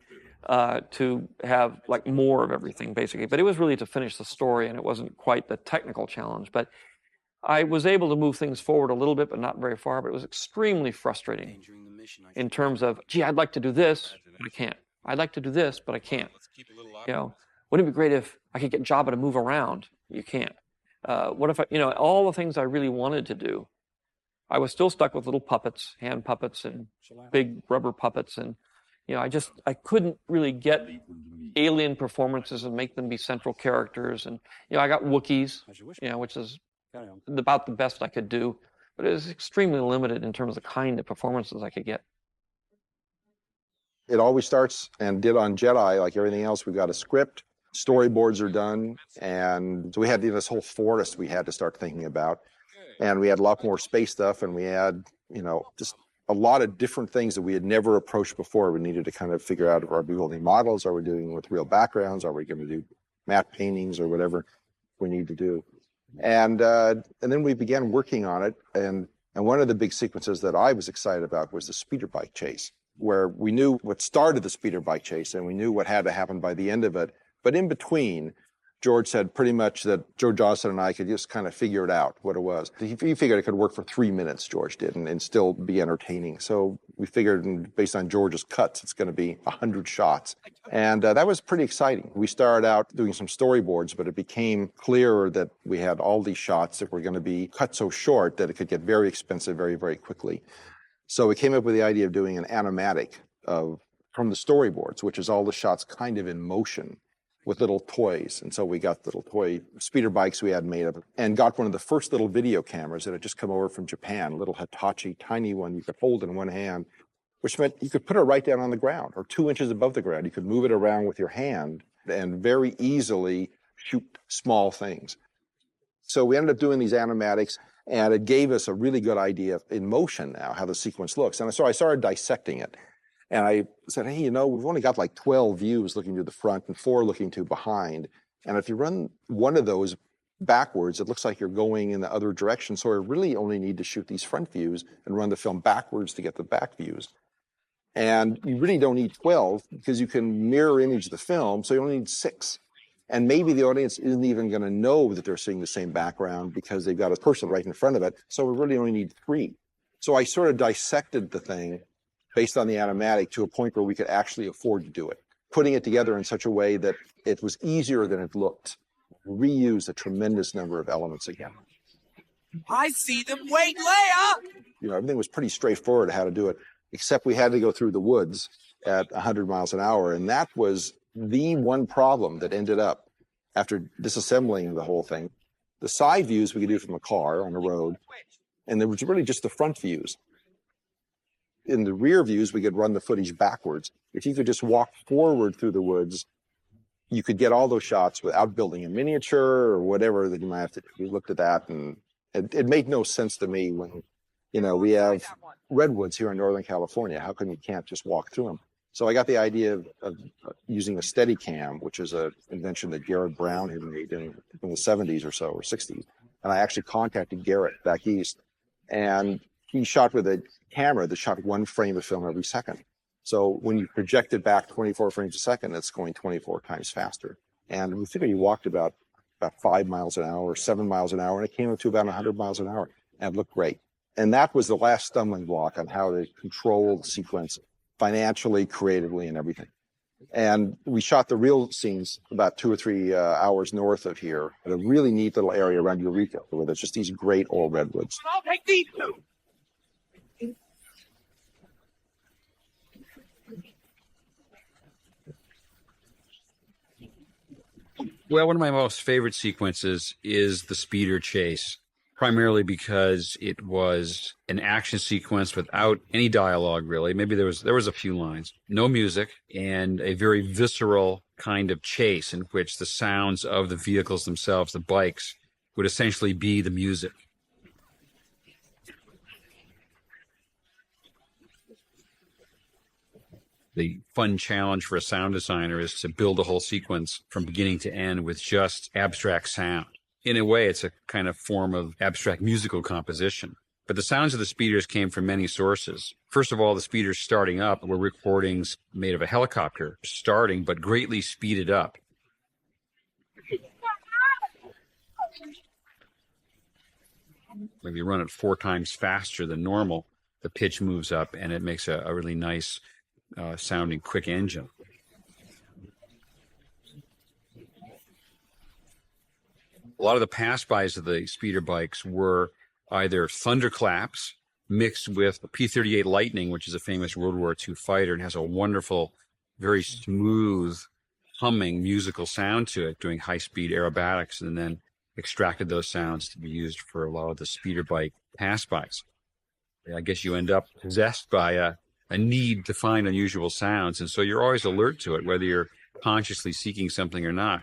to have like more of everything, basically. But it was really to finish the story, and it wasn't quite the technical challenge. But I was able to move things forward a little bit, but not very far. But it was extremely frustrating in terms of, gee, I'd like to do this, but I can't. I'd like to do this, but I can't. You know, wouldn't it be great if I could get Jabba to move around? You can't. What if I, all the things I really wanted to do, I was still stuck with little puppets, hand puppets and big rubber puppets. And, I couldn't really get alien performances and make them be central characters. And, I got Wookiees, which is about the best I could do. But it was extremely limited in terms of the kind of performances I could get. It always starts, and did on Jedi, like everything else, we've got a script, storyboards are done, and so we had this whole forest we had to start thinking about. And we had a lot more space stuff, and we had, just a lot of different things that we had never approached before. We needed to kind of figure out, are we building models? Are we doing with real backgrounds? Are we going to do matte paintings or whatever we need to do? And then we began working on it. And one of the big sequences that I was excited about was the speeder bike chase, where we knew what started the speeder bike chase and we knew what had to happen by the end of it. But in between, George said pretty much that Joe Johnson and I could just kind of figure it out, what it was. He figured it could work for 3 minutes, George did, and still be entertaining. So we figured, and based on George's cuts, it's going to be 100 shots. And that was pretty exciting. We started out doing some storyboards, but it became clearer that we had all these shots that were going to be cut so short that it could get very expensive very, very quickly. So we came up with the idea of doing an animatic from the storyboards, which is all the shots kind of in motion with little toys. And so we got little toy speeder bikes we had made up and got one of the first little video cameras that had just come over from Japan, a little Hitachi, tiny one you could hold in one hand, which meant you could put it right down on the ground or 2 inches above the ground. You could move it around with your hand and very easily shoot small things. So we ended up doing these animatics, and it gave us a really good idea in motion now, how the sequence looks. And so I started dissecting it. And I said, hey, we've only got like 12 views looking to the front and 4 looking to behind. And if you run one of those backwards, it looks like you're going in the other direction. So I really only need to shoot these front views and run the film backwards to get the back views. And you really don't need 12 because you can mirror image the film. So you only need 6. And maybe the audience isn't even going to know that they're seeing the same background because they've got a person right in front of it. So we really only need 3. So I sort of dissected the thing based on the animatic to a point where we could actually afford to do it, putting it together in such a way that it was easier than it looked. Reuse a tremendous number of elements again. I see them. Wait, Leia! Everything was pretty straightforward how to do it, except we had to go through the woods at 100 miles an hour. And that was the one problem that ended up, after disassembling the whole thing, the side views we could do from a car on the road, and there was really just the front views. In the rear views, we could run the footage backwards. If you could just walk forward through the woods, you could get all those shots without building a miniature or whatever that you might have to do. We looked at that, and it made no sense to me when, we have redwoods here in Northern California. How come you can't just walk through them? So I got the idea of using a Steadicam, which is an invention that Garrett Brown had made in the 70s or so, or 60s. And I actually contacted Garrett back east, and he shot with a camera that shot 1 frame of film every second. So when you project it back 24 frames a second, it's going 24 times faster. And we figured he walked about 5 miles an hour, 7 miles an hour, and it came up to about 100 miles an hour, and it looked great. And that was the last stumbling block on how to control the sequence financially, creatively, and everything. And we shot the real scenes about 2 or 3 hours north of here at a really neat little area around Eureka, where there's just these great old redwoods. I'll take these. Well, one of my most favorite sequences is the speeder chase, primarily because it was an action sequence without any dialogue, really. Maybe there was a few lines, no music, and a very visceral kind of chase in which the sounds of the vehicles themselves, the bikes, would essentially be the music. The fun challenge for a sound designer is to build a whole sequence from beginning to end with just abstract sound. In a way, it's a kind of form of abstract musical composition. But the sounds of the speeders came from many sources. First of all, the speeders starting up were recordings made of a helicopter starting, but greatly speeded up. When you run it 4 times faster than normal, the pitch moves up and it makes a really nice sounding quick engine. A lot of the pass-bys of the speeder bikes were either thunderclaps mixed with a P-38 Lightning, which is a famous World War II fighter and has a wonderful, very smooth, humming musical sound to it, doing high-speed aerobatics, and then extracted those sounds to be used for a lot of the speeder bike pass-bys. I guess you end up possessed by a need to find unusual sounds, and so you're always alert to it, whether you're consciously seeking something or not.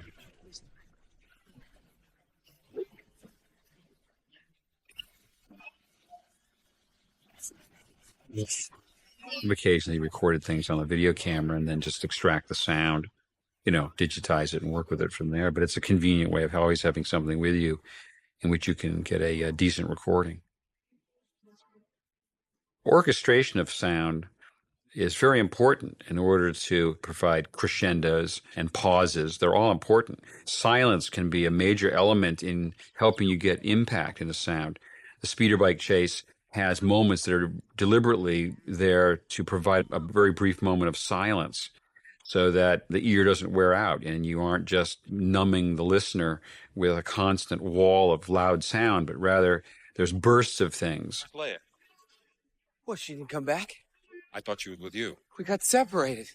I've occasionally recorded things on a video camera and then just extract the sound, digitize it and work with it from there. But it's a convenient way of always having something with you in which you can get a decent recording. Orchestration of sound is very important in order to provide crescendos and pauses. They're all important. Silence can be a major element in helping you get impact in the sound. The speeder bike chase has moments that are deliberately there to provide a very brief moment of silence so that the ear doesn't wear out and you aren't just numbing the listener with a constant wall of loud sound, but rather there's bursts of things. Leia. Well, she didn't come back. I thought she was with you. We got separated.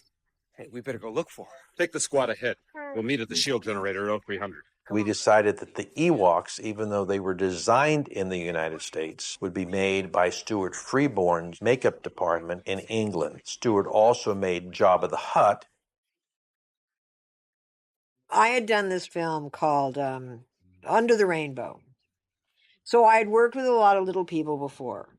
Hey, we better go look for her. Take the squad ahead. We'll meet at the shield generator at 0300. We decided that the Ewoks, even though they were designed in the United States, would be made by Stuart Freeborn's makeup department in England. Stuart also made Jabba the Hutt. I had done this film called Under the Rainbow. So I had worked with a lot of little people before.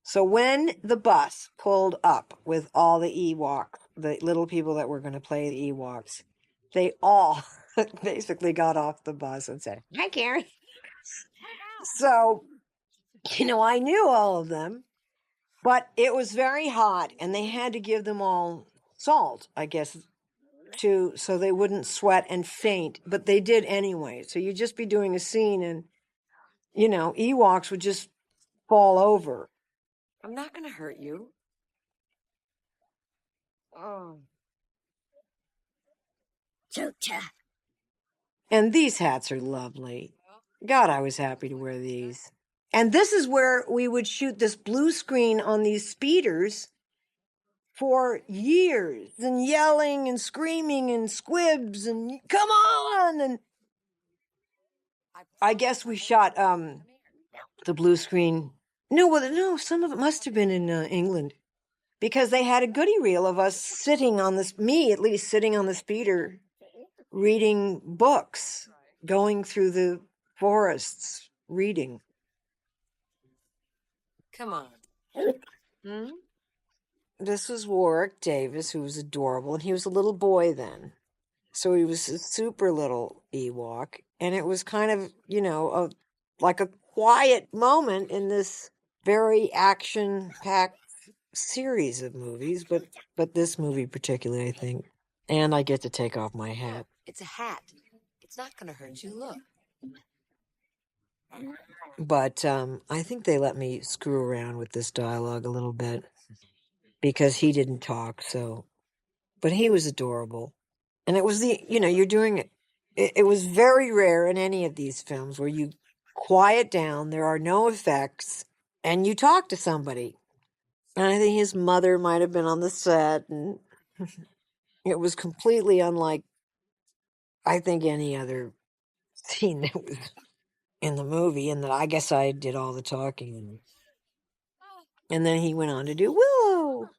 So when the bus pulled up with all the Ewoks, the little people that were going to play the Ewoks, they all basically got off the bus and said, "Hi, Karen." So, I knew all of them, but it was very hot and they had to give them all salt, I guess, so they wouldn't sweat and faint, but they did anyway. So you'd just be doing a scene and, Ewoks would just fall over. I'm not going to hurt you. Oh. Tota. And these hats are lovely. God, I was happy to wear these. And this is where we would shoot this blue screen on these speeders for years, and yelling and screaming and squibs and come on. And I guess we shot the blue screen. No, some of it must have been in England, because they had a goodie reel of us sitting on this, me at least, sitting on the speeder, reading books, going through the forests, reading. Come on. Hmm? This was Warwick Davis, who was adorable, and he was a little boy then. So he was a super little Ewok, and it was kind of, like a quiet moment in this very action-packed series of movies, but this movie particularly, I think. And I get to take off my hat. It's a hat. It's not going to hurt you. Look. But I think they let me screw around with this dialogue a little bit because he didn't talk, so. But he was adorable. And it was you're doing it. It was very rare in any of these films where you quiet down, there are no effects, and you talk to somebody. And I think his mother might have been on the set, and it was completely unlike I think any other scene that was in the movie, and that I guess I did all the talking. And then he went on to do Willow.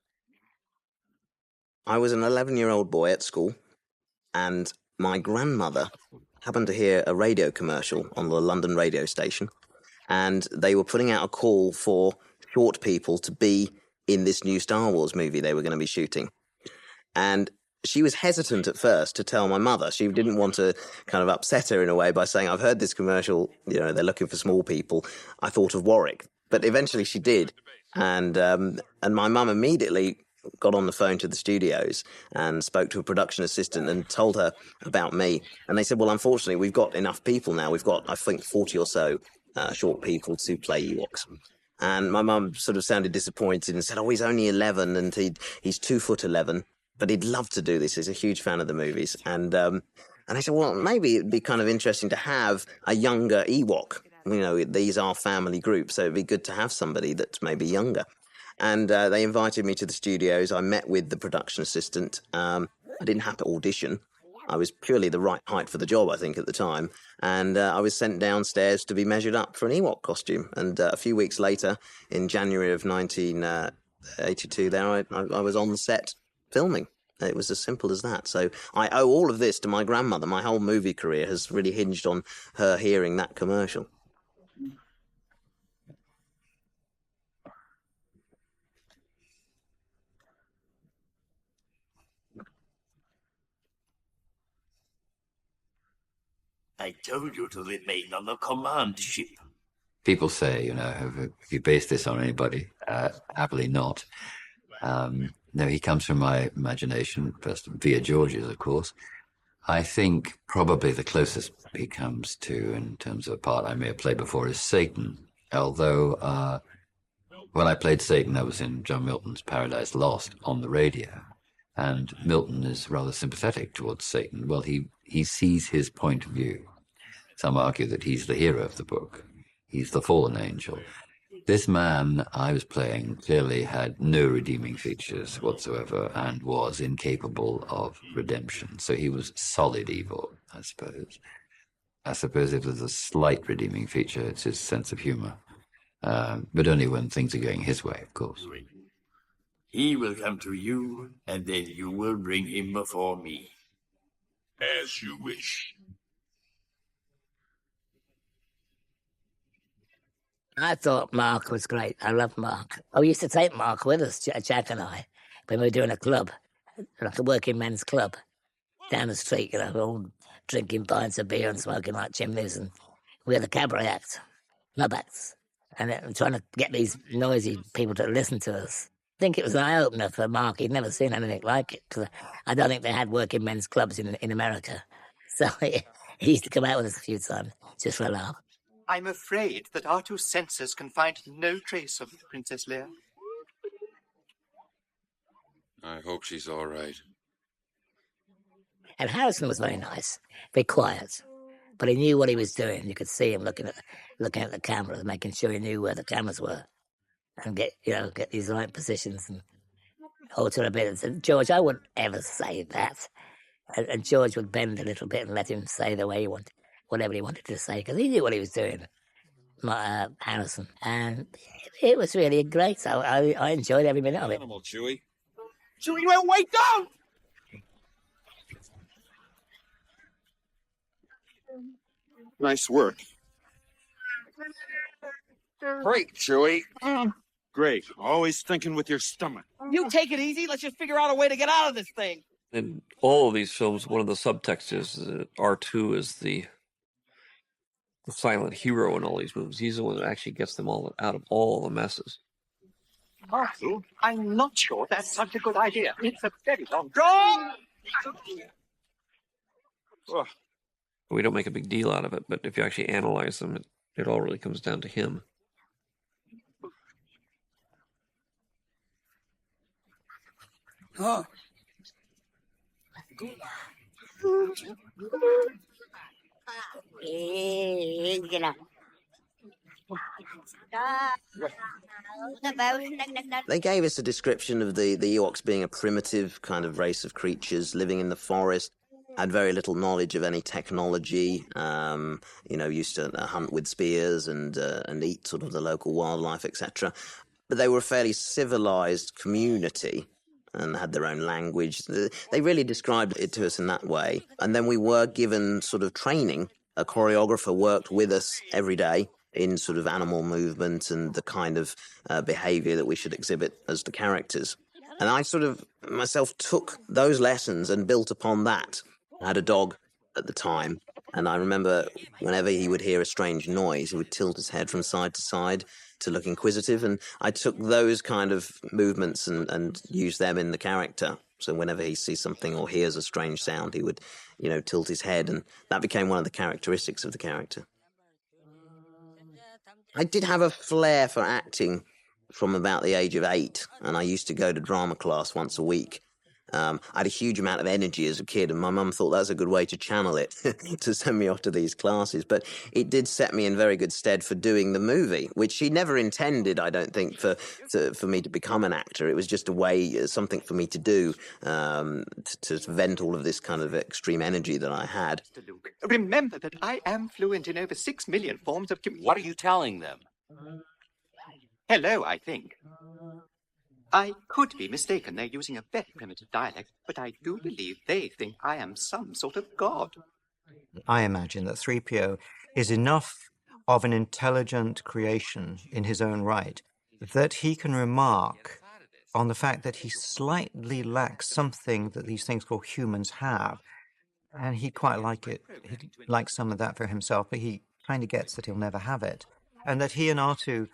I was an 11-year-old boy at school, and my grandmother happened to hear a radio commercial on the London radio station, and they were putting out a call for short people to be in this new Star Wars movie they were going to be shooting. And she was hesitant at first to tell my mother. She didn't want to kind of upset her in a way by saying, I've heard this commercial, they're looking for small people. I thought of Warwick. But eventually she did. And my mum immediately got on the phone to the studios and spoke to a production assistant and told her about me. And they said, well, unfortunately, we've got enough people now. We've got, I think, 40 or so short people to play Ewoks. And my mum sort of sounded disappointed and said, oh, he's only 11 and he's 2'11". But he'd love to do this. He's a huge fan of the movies. And I said, well, maybe it'd be kind of interesting to have a younger Ewok. These are family groups, so it'd be good to have somebody that's maybe younger. And they invited me to the studios. I met with the production assistant. I didn't have to audition. I was purely the right height for the job, I think, at the time. And I was sent downstairs to be measured up for an Ewok costume. And a few weeks later, in January of 1982, I was on the set filming. It was as simple as that. So I owe all of this to my grandmother. My whole movie career has really hinged on her hearing that commercial. I told you to remain on the command ship. People say, have you based this on anybody? Happily not. No, he comes from my imagination, first via George's, of course. I think probably the closest he comes to, in terms of a part I may have played before, is Satan. Although when I played Satan, I was in John Milton's Paradise Lost on the radio. And Milton is rather sympathetic towards Satan. Well, he sees his point of view. Some argue that he's the hero of the book. He's the fallen angel. This man I was playing clearly had no redeeming features whatsoever and was incapable of redemption. So he was solid evil, I suppose. I suppose if there's a slight redeeming feature, it's his sense of humor. But only when things are going his way, of course. He will come to you, and then you will bring him before me. As you wish. I thought Mark was great. I loved Mark. We used to take Mark with us, Jack and I, when we were doing a club, like a working men's club, down the street, all drinking pints of beer and smoking like chimneys. And we had a cabaret act, club acts, and trying to get these noisy people to listen to us. I think it was an eye-opener for Mark. He'd never seen anything like it, because I don't think they had working men's clubs in America. So he used to come out with us a few times, just for a laugh. I'm afraid that our two senses can find no trace of Princess Leia. I hope she's all right. And Harrison was very nice, very quiet, but he knew what he was doing. You could see him looking at the cameras, making sure he knew where the cameras were, and get these right positions and alter a bit. And George, I wouldn't ever say that. And George would bend a little bit and let him say the way he wanted, whatever he wanted to say, because he knew what he was doing, Harrison. And it was really great. I enjoyed every minute of it. Animal, Chewie. Chewie, wait, don't! Nice work. Great, Chewie. Great. Always thinking with your stomach. You take it easy. Let's just figure out a way to get out of this thing. In all of these films, one of the subtexts is that R2 is the silent hero in all these movies. He's the one that actually gets them all out of all the messes. R2? I'm not sure that's such a good idea. It's a very long draw. We don't make a big deal out of it, but if you actually analyze them, it all really comes down to him. Oh. They gave us a description of the Ewoks being a primitive kind of race of creatures living in the forest. had very little knowledge of any technology. Used to hunt with spears and eat sort of the local wildlife, etc. But they were a fairly civilized community and had their own language. They really described it to us in that way. And then we were given sort of training. A choreographer worked with us every day in sort of animal movement and the kind of behavior that we should exhibit as the characters. And I sort of myself took those lessons and built upon that. I had a dog at the time, and I remember whenever he would hear a strange noise, he would tilt his head from side to side to look inquisitive, and I took those kind of movements and used them in the character. So whenever he sees something or hears a strange sound, he would, tilt his head, and that became one of the characteristics of the character. I did have a flair for acting from about the age of 8, and I used to go to drama class once a week. I had a huge amount of energy as a kid, and my mum thought that was a good way to channel it, to send me off to these classes. But it did set me in very good stead for doing the movie, which she never intended, I don't think, for me to become an actor. It was just a way, something for me to do, to vent all of this kind of extreme energy that I had. Remember that I am fluent in over 6 million forms of What are you telling them? Hello, I think. I could be mistaken. They're using a very primitive dialect, but I do believe they think I am some sort of god. I imagine that 3PO is enough of an intelligent creation in his own right that he can remark on the fact that he slightly lacks something that these things called humans have. And he'd quite like it. He'd like some of that for himself, but he kind of gets that he'll never have it. And that he and R2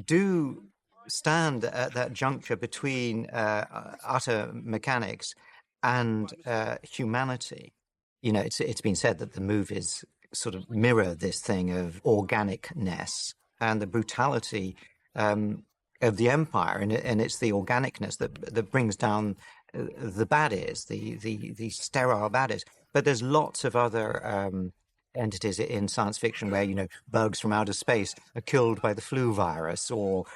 do stand at that juncture between utter mechanics and humanity. It's been said that the movies sort of mirror this thing of organicness and the brutality of the Empire, and it's the organicness that brings down the baddies, the sterile baddies. But there's lots of other entities in science fiction where, bugs from outer space are killed by the flu virus, or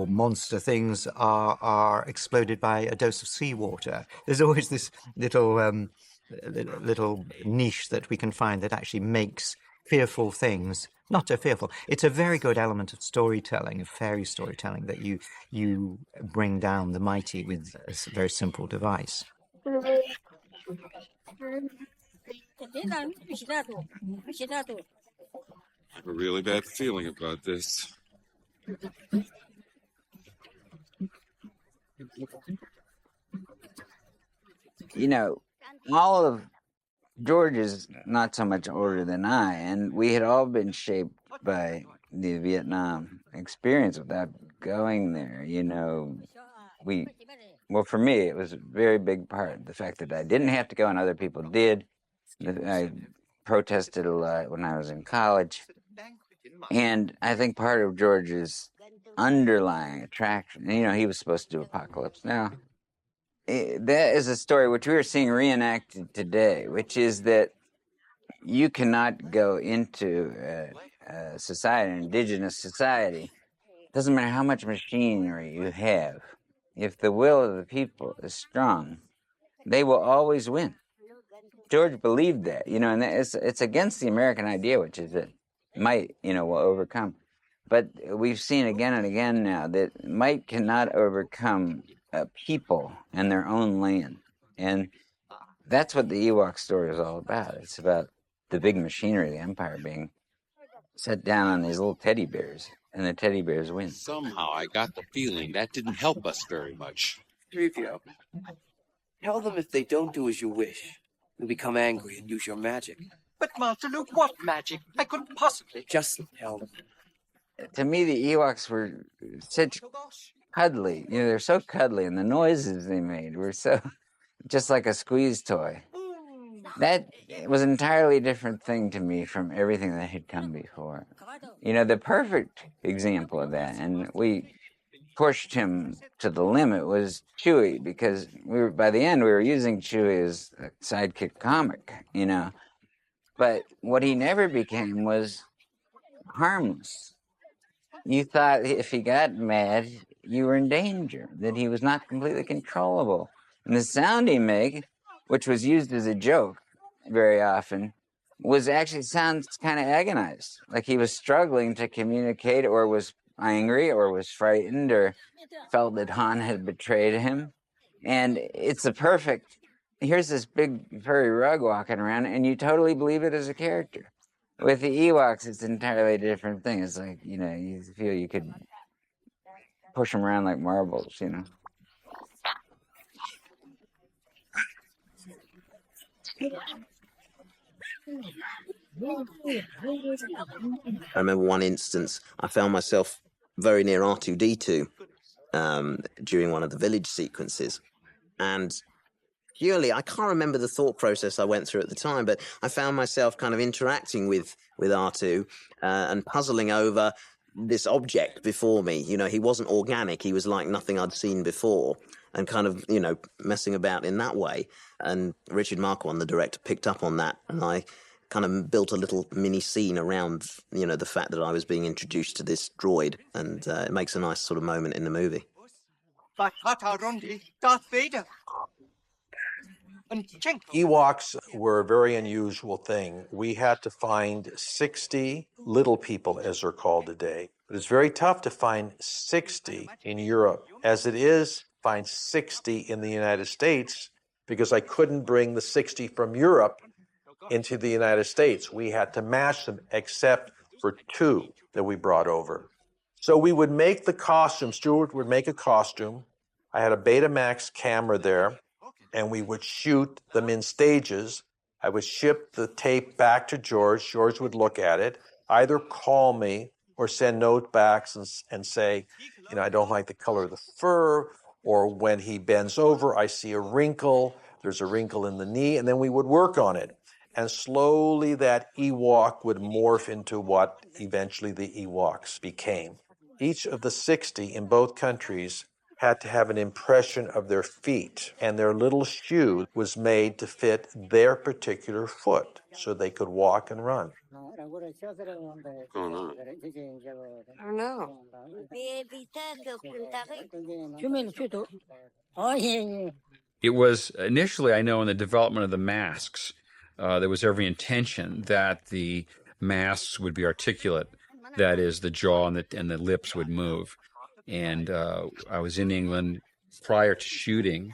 monster things are exploded by a dose of seawater. There's always this little niche that we can find that actually makes fearful things not so fearful. It's a very good element of storytelling, of fairy storytelling, that you bring down the mighty with a very simple device. I have a really bad feeling about this. All of George is not so much older than I, and we had all been shaped by the Vietnam experience without going there. For me, it was a very big part. The fact that I didn't have to go and other people did. I protested a lot when I was in college. And I think part of George's underlying attraction, he was supposed to do Apocalypse Now. That is a story which we are seeing reenacted today, which is that you cannot go into a society, an indigenous society. It doesn't matter how much machinery you have. If the will of the people is strong, they will always win. George believed that, and it's against the American idea, which is that might, will overcome. But we've seen again and again now that might cannot overcome people and their own land. And that's what the Ewok story is all about. It's about the big machinery of the Empire being set down on these little teddy bears, and the teddy bears win. Somehow I got the feeling that didn't help us very much. 3PO, tell them if they don't do as you wish, you'll become angry and use your magic. But Master Luke, what magic? I couldn't possibly. Just tell them. To me, the Ewoks were such cuddly. They're so cuddly, and the noises they made were so just like a squeeze toy. That was an entirely different thing to me from everything that had come before. The perfect example of that, and we pushed him to the limit, was Chewie, because by the end we were using Chewie as a sidekick comic, But what he never became was harmless. You thought if he got mad, you were in danger, that he was not completely controllable. And the sound he made, which was used as a joke, very often was actually sounds kind of agonized, like he was struggling to communicate, or was angry, or was frightened, or felt that Han had betrayed him. And it's the perfect, here's this big furry rug walking around, and you totally believe it as a character. With the Ewoks, it's an entirely different thing. It's like, you know, you feel you could push them around like marbles, you know. I remember one instance, I found myself very near R2-D2 during one of the village sequences. And purely, I can't remember the thought process I went through at the time, but I found myself kind of interacting with R2 and puzzling over this object before me. You know, he wasn't organic. He was like nothing I'd seen before, and kind of, you know, messing about in that way. And Richard Marquand, the director, picked up on that, and I kind of built a little mini scene around, you know, the fact that I was being introduced to this droid, and it makes a nice sort of moment in the movie. Darth Vader. Ewoks were a very unusual thing. We had to find 60 little people, as they're called today. But it's very tough to find 60 in Europe. As it is, find 60 in the United States, because I couldn't bring the 60 from Europe into the United States. We had to match them, except for 2 that we brought over. So we would make the costume. Stuart would make a costume. I had a Betamax camera there, and we would shoot them in stages. I would ship the tape back to George. George would look at it, either call me or send note backs and say, you know, I don't like the color of the fur, or when he bends over, I see a wrinkle. There's a wrinkle in the knee, and then we would work on it. And slowly that Ewok would morph into what eventually the Ewoks became. Each of the 60 in both countries had to have an impression of their feet, and their little shoe was made to fit their particular foot so they could walk and run. Oh, no. Oh, no. It was initially, I know, in the development of the masks, there was every intention that the masks would be articulate. That is, the jaw and the lips would move. And I was in England prior to shooting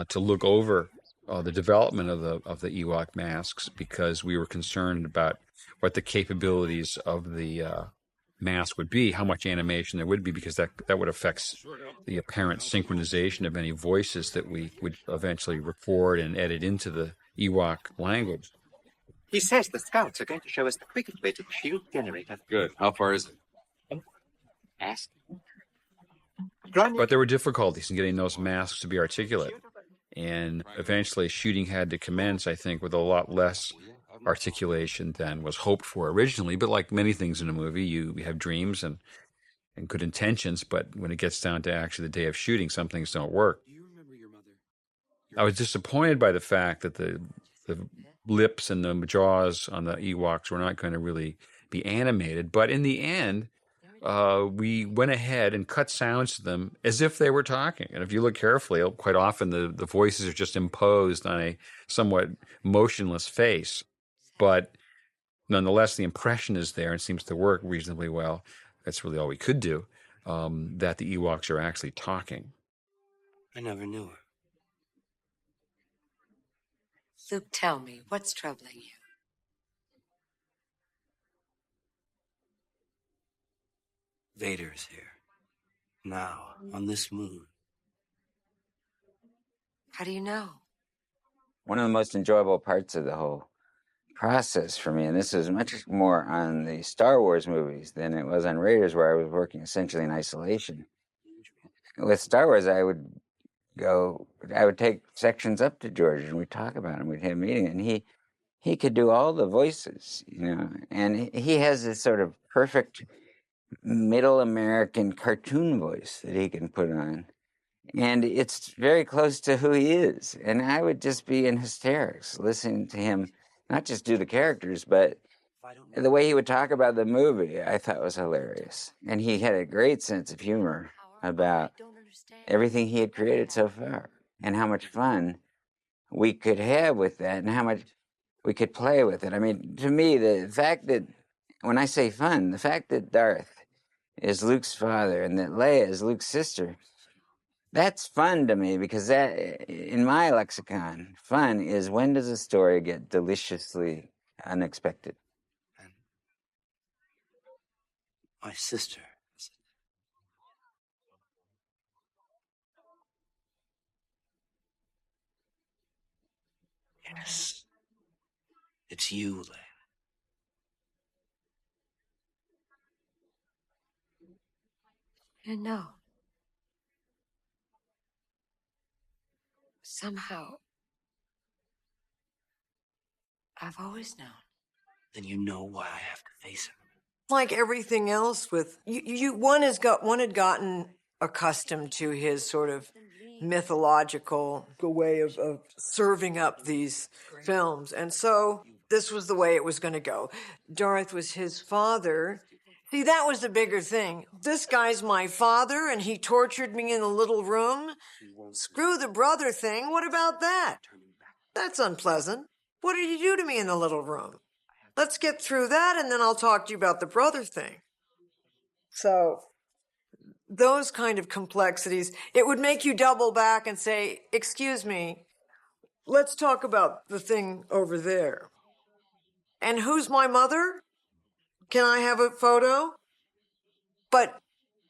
to look over the development of the Ewok masks, because we were concerned about what the capabilities of the mask would be, how much animation there would be, because that would affect the apparent synchronization of any voices that we would eventually record and edit into the Ewok language. He says the scouts are going to show us the quickest way to the shield generator. Good. How far is it? Ask. But there were difficulties in getting those masks to be articulate. And eventually shooting had to commence, I think, with a lot less articulation than was hoped for originally. But like many things in a movie, you have dreams and good intentions, but when it gets down to actually the day of shooting, some things don't work. I was disappointed by the fact that the lips and the jaws on the Ewoks were not going to really be animated. But in the end, we went ahead and cut sounds to them as if they were talking. And if you look carefully, quite often the voices are just imposed on a somewhat motionless face. But nonetheless, the impression is there and seems to work reasonably well. That's really all we could do, that the Ewoks are actually talking. I never knew her. Luke, tell me, what's troubling you? Vader's here. Now, on this moon. How do you know? One of the most enjoyable parts of the whole process for me, and this was much more on the Star Wars movies than it was on Raiders, where I was working essentially in isolation. With Star Wars, I would take sections up to George and we'd talk about them. We'd have a meeting, and he could do all the voices, you know, and he has this sort of perfect middle American cartoon voice that he can put on. And it's very close to who he is. And I would just be in hysterics listening to him, not just do the characters, but the way he would talk about the movie, I thought was hilarious. And he had a great sense of humor about everything he had created so far, and how much fun we could have with that, and how much we could play with it. I mean, to me, the fact that, when I say fun, the fact that Darth is Luke's father and that Leia is Luke's sister, that's fun to me, because that, in my lexicon, fun is when does a story get deliciously unexpected? My sister. Yes. It's you, Leia. I know. Somehow, I've always known. Then you know why I have to face him. Like everything else with one had gotten accustomed to his sort of mythological way of serving up these films, and so this was the way it was going to go. Darth was his father. See, that was the bigger thing. This guy's my father, and he tortured me in the little room. Screw the brother thing. What about that? That's unpleasant. What did he do to me in the little room? Let's get through that, and then I'll talk to you about the brother thing. So those kind of complexities, it would make you double back and say, excuse me, let's talk about the thing over there. And who's my mother? Can I have a photo? But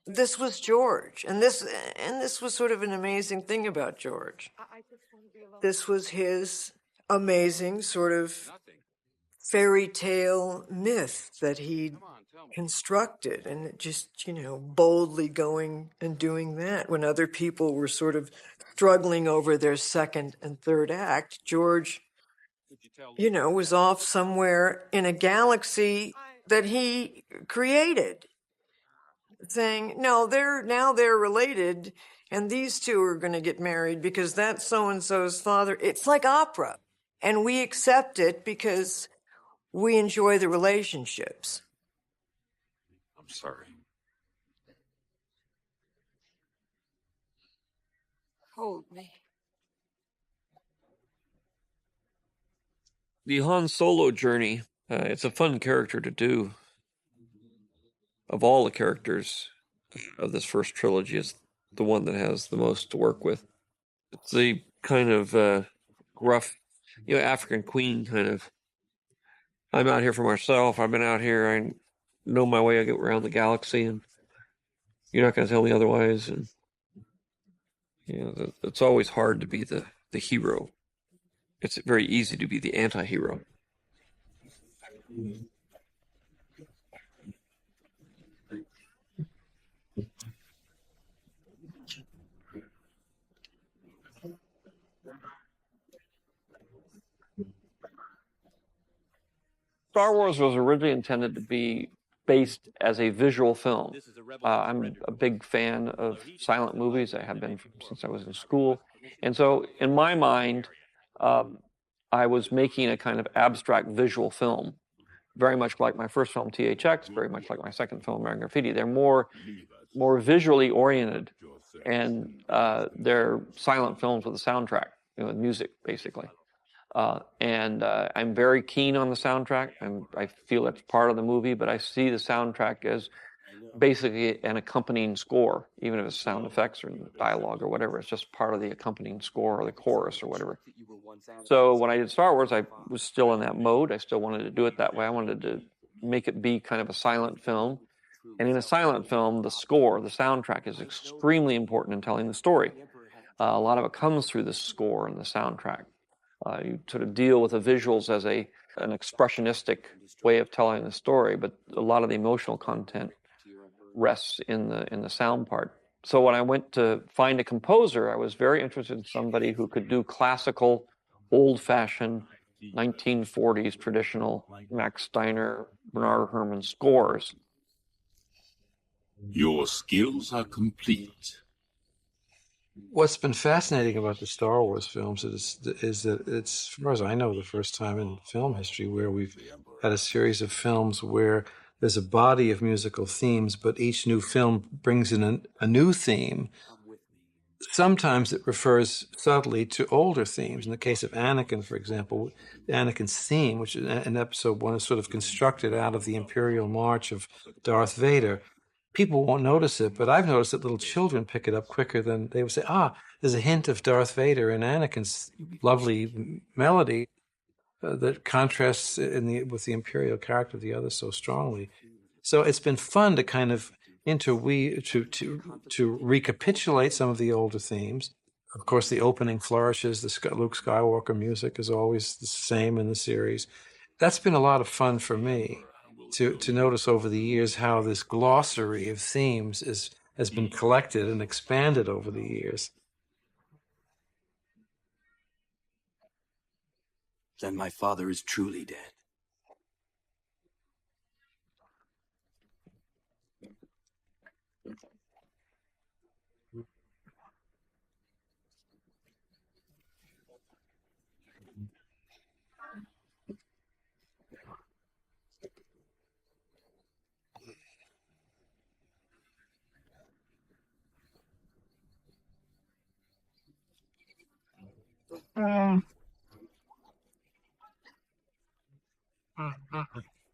this was George, and this was sort of an amazing thing about George. This was his amazing sort of fairy tale myth that he constructed, and just, boldly going and doing that when other people were sort of struggling over their second and third act. George, was off somewhere in a galaxy that he created, saying, no, they're related, and these two are going to get married because that's so-and-so's father. It's like opera, and we accept it because we enjoy the relationships. I'm sorry. Hold me. The Han Solo journey, it's a fun character to do. Of all the characters of this first trilogy, it's the one that has the most to work with. It's the kind of gruff, African queen kind of. I'm out here for myself. I've been out here. I know my way around the galaxy, and you're not going to tell me otherwise. And it's always hard to be the hero. It's very easy to be the anti-hero. Star Wars was originally intended to be based as a visual film. I'm a big fan of silent movies. I have been since I was in school. And so in my mind, I was making a kind of abstract visual film, very much like my first film, THX, very much like my second film, American Graffiti. They're more visually oriented, and they're silent films with a soundtrack, music, basically. And I'm very keen on the soundtrack, and I feel it's part of the movie, but I see the soundtrack as basically an accompanying score, even if it's sound effects or dialogue or whatever. It's just part of the accompanying score or the chorus or whatever. So when I did Star Wars, I was still in that mode. I still wanted to do it that way. I wanted to make it be kind of a silent film. And in a silent film, the score, the soundtrack, is extremely important in telling the story. A lot of it comes through the score and the soundtrack. You sort of deal with the visuals as an expressionistic way of telling the story, but a lot of the emotional content rests in the sound part. So when I went to find a composer, I was very interested in somebody who could do classical, old-fashioned 1940s traditional Max Steiner, Bernard Herrmann scores. Your skills are complete. What's been fascinating about the Star Wars films is that it's, as far as I know, the first time in film history where we've had a series of films where there's a body of musical themes, but each new film brings in a new theme sometimes it refers subtly to older themes. In the case of Anakin, for example, Anakin's theme, which in episode 1 is sort of constructed out of the Imperial March of Darth Vader. People won't notice it, but I've noticed that little children pick it up quicker than they would say, there's a hint of Darth Vader in Anakin's lovely melody that contrasts with the Imperial character of the other so strongly. So it's been fun to kind of to recapitulate some of the older themes. Of course, the opening flourishes, the Luke Skywalker music is always the same in the series. That's been a lot of fun for me to notice over the years how this glossary of themes has been collected and expanded over the years. Then my father is truly dead.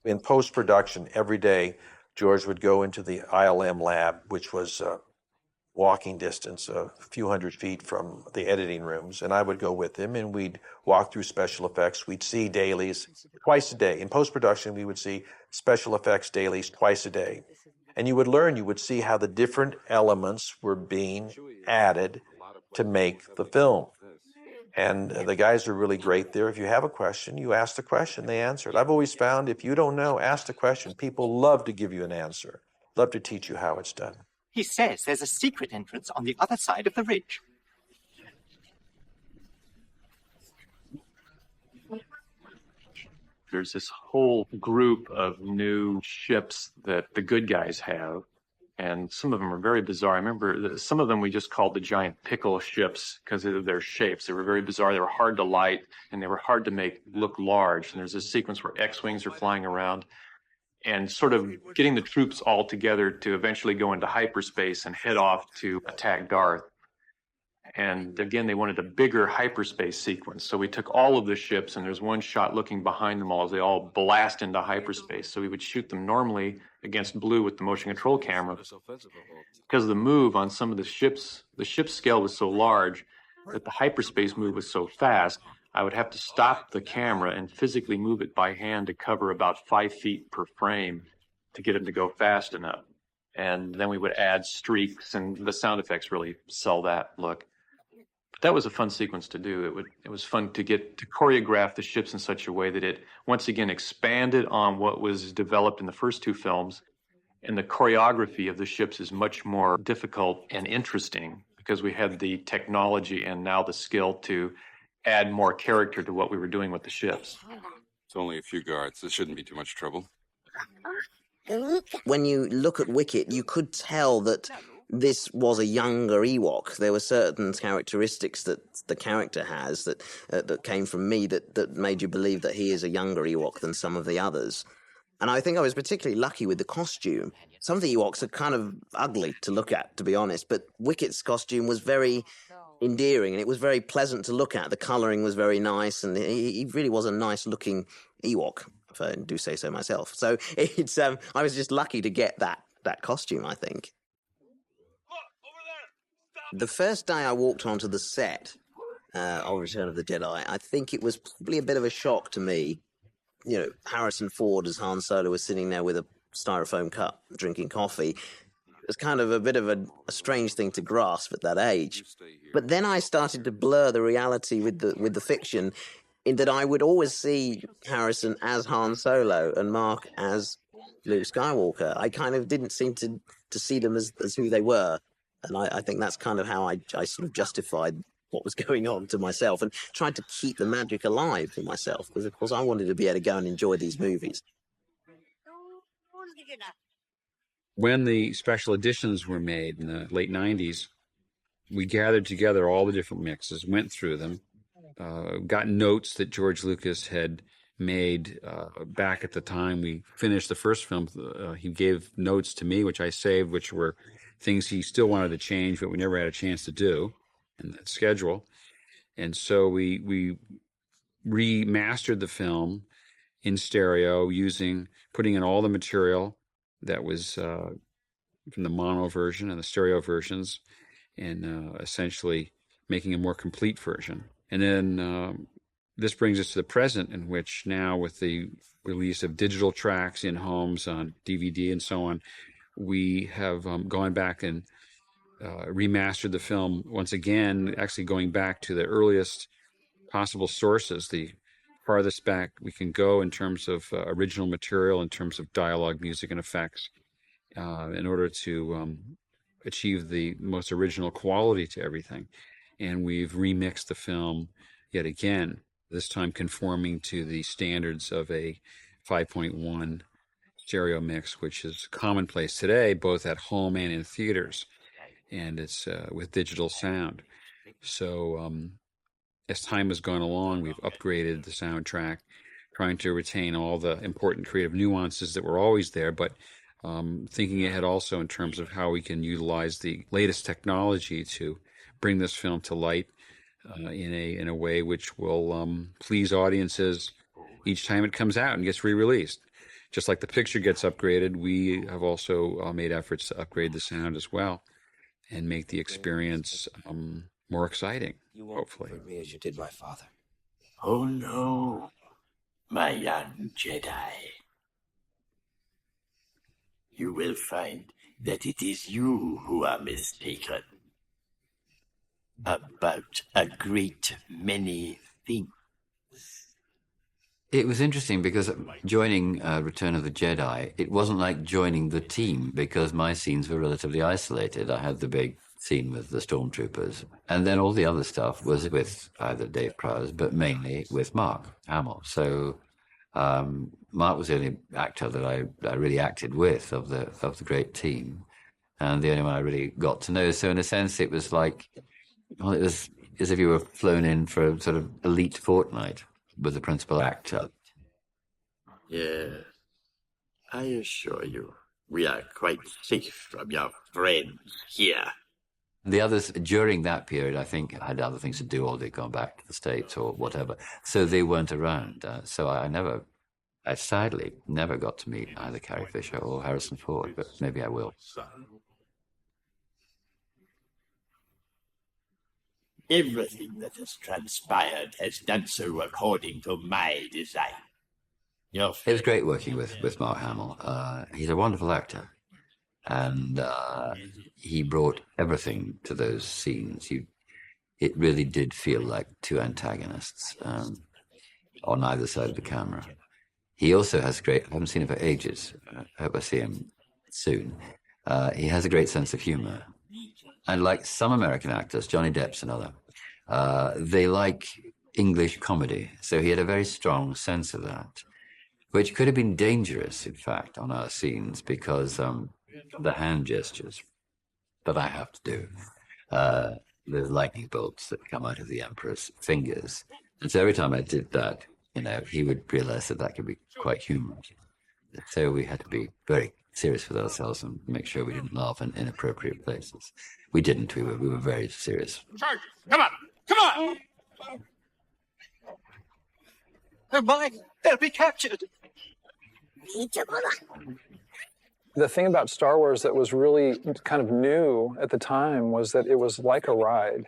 In post-production, every day, George would go into the ILM lab, which was walking distance, a few hundred feet from the editing rooms, and I would go with him, and we'd walk through special effects. We'd see dailies twice a day. In post-production, we would see special effects dailies twice a day. And you would see how the different elements were being added to make the film. And the guys are really great there. If you have a question, you ask the question, they answer it. I've always found if you don't know, ask the question. People love to give you an answer, love to teach you how it's done. He says there's a secret entrance on the other side of the ridge. There's this whole group of new ships that the good guys have, and some of them are very bizarre. I remember some of them we just called the giant pickle ships because of their shapes. They were very bizarre. They were hard to light, and they were hard to make look large. And there's this sequence where X-Wings are flying around and sort of getting the troops all together to eventually go into hyperspace and head off to attack Darth. And again, they wanted a bigger hyperspace sequence. So we took all of the ships, and there's one shot looking behind them all as they all blast into hyperspace. So we would shoot them normally against blue with the motion control camera. Because of the move on some of the ship's scale was so large that the hyperspace move was so fast, I would have to stop the camera and physically move it by hand to cover about 5 feet per frame to get them to go fast enough. And then we would add streaks, and the sound effects really sell that look. But that was a fun sequence to do. It was fun to get to choreograph the ships in such a way that it once again expanded on what was developed in the first two films. And the choreography of the ships is much more difficult and interesting because we had the technology and now the skill to add more character to what we were doing with the ships. It's only a few guards. This shouldn't be too much trouble. When you look at Wicket, you could tell that this was a younger Ewok. There were certain characteristics that the character has that came from me that made you believe that he is a younger Ewok than some of the others. And I think I was particularly lucky with the costume. Some of the Ewoks are kind of ugly to look at, to be honest, but Wicket's costume was very endearing and it was very pleasant to look at. The colouring was very nice and he really was a nice-looking Ewok, if I do say so myself. So it's I was just lucky to get that costume, I think. The first day I walked onto the set of Return of the Jedi, I think it was probably a bit of a shock to me. You know, Harrison Ford as Han Solo was sitting there with a styrofoam cup drinking coffee. It was kind of a bit of a strange thing to grasp at that age. But then I started to blur the reality with the fiction, in that I would always see Harrison as Han Solo and Mark as Luke Skywalker. I kind of didn't seem to see them as who they were. And I think that's kind of how I sort of justified what was going on to myself and tried to keep the magic alive for myself, because, of course, I wanted to be able to go and enjoy these movies. When the special editions were made in the late 90s, we gathered together all the different mixes, went through them, got notes that George Lucas had made back at the time we finished the first film. He gave notes to me, which I saved, which were things he still wanted to change, but we never had a chance to do in that schedule. And so we remastered the film in stereo, putting in all the material that was from the mono version and the stereo versions, and essentially making a more complete version. And then this brings us to the present, in which now, with the release of digital tracks in homes on DVD and so on, we have gone back and remastered the film once again, actually going back to the earliest possible sources, the farthest back we can go in terms of original material, in terms of dialogue, music, and effects, in order to achieve the most original quality to everything. And we've remixed the film yet again, this time conforming to the standards of a 5.1 stereo mix, which is commonplace today, both at home and in theaters. And it's with digital sound. So as time has gone along, we've upgraded the soundtrack, trying to retain all the important creative nuances that were always there, but thinking ahead also in terms of how we can utilize the latest technology to bring this film to light in a way which will please audiences each time it comes out and gets re-released. Just like the picture gets upgraded, we have also made efforts to upgrade the sound as well and make the experience more exciting, hopefully. You me as you did my father. Oh no, my young Jedi. You will find that it is you who are mistaken about a great many things. It was interesting because joining Return of the Jedi, it wasn't like joining the team, because my scenes were relatively isolated. I had the big scene with the stormtroopers, and then all the other stuff was with either Dave Prowse, but mainly with Mark Hamill. So Mark was the only actor that I really acted with of the great team, and the only one I really got to know. So in a sense, it was like, well, it was as if you were flown in for a sort of elite fortnight with the principal actor. Yes, I assure you, we are quite safe from your friends here. The others during that period, I think, had other things to do, or they'd gone back to the States or whatever, so they weren't around. So I sadly never got to meet either Carrie Fisher or Harrison Ford, but maybe I will. Everything that has transpired has done so according to my design. It was great working with Mark Hamill. He's a wonderful actor, and he brought everything to those scenes. It really did feel like two antagonists on either side of the camera. He also has I haven't seen him for ages. I hope I see him soon. He has a great sense of humor. And like some American actors, Johnny Depp's another, they like English comedy. So he had a very strong sense of that, which could have been dangerous, in fact, on our scenes, because the hand gestures that I have to do, there's lightning bolts that come out of the Emperor's fingers. And so every time I did that, he would realize that could be quite humorous. So we had to be very serious with ourselves and make sure we didn't laugh in inappropriate places. We didn't. We were very serious. Charge! Come on! Come on! Oh my! They'll be captured! The thing about Star Wars that was really kind of new at the time was that it was like a ride.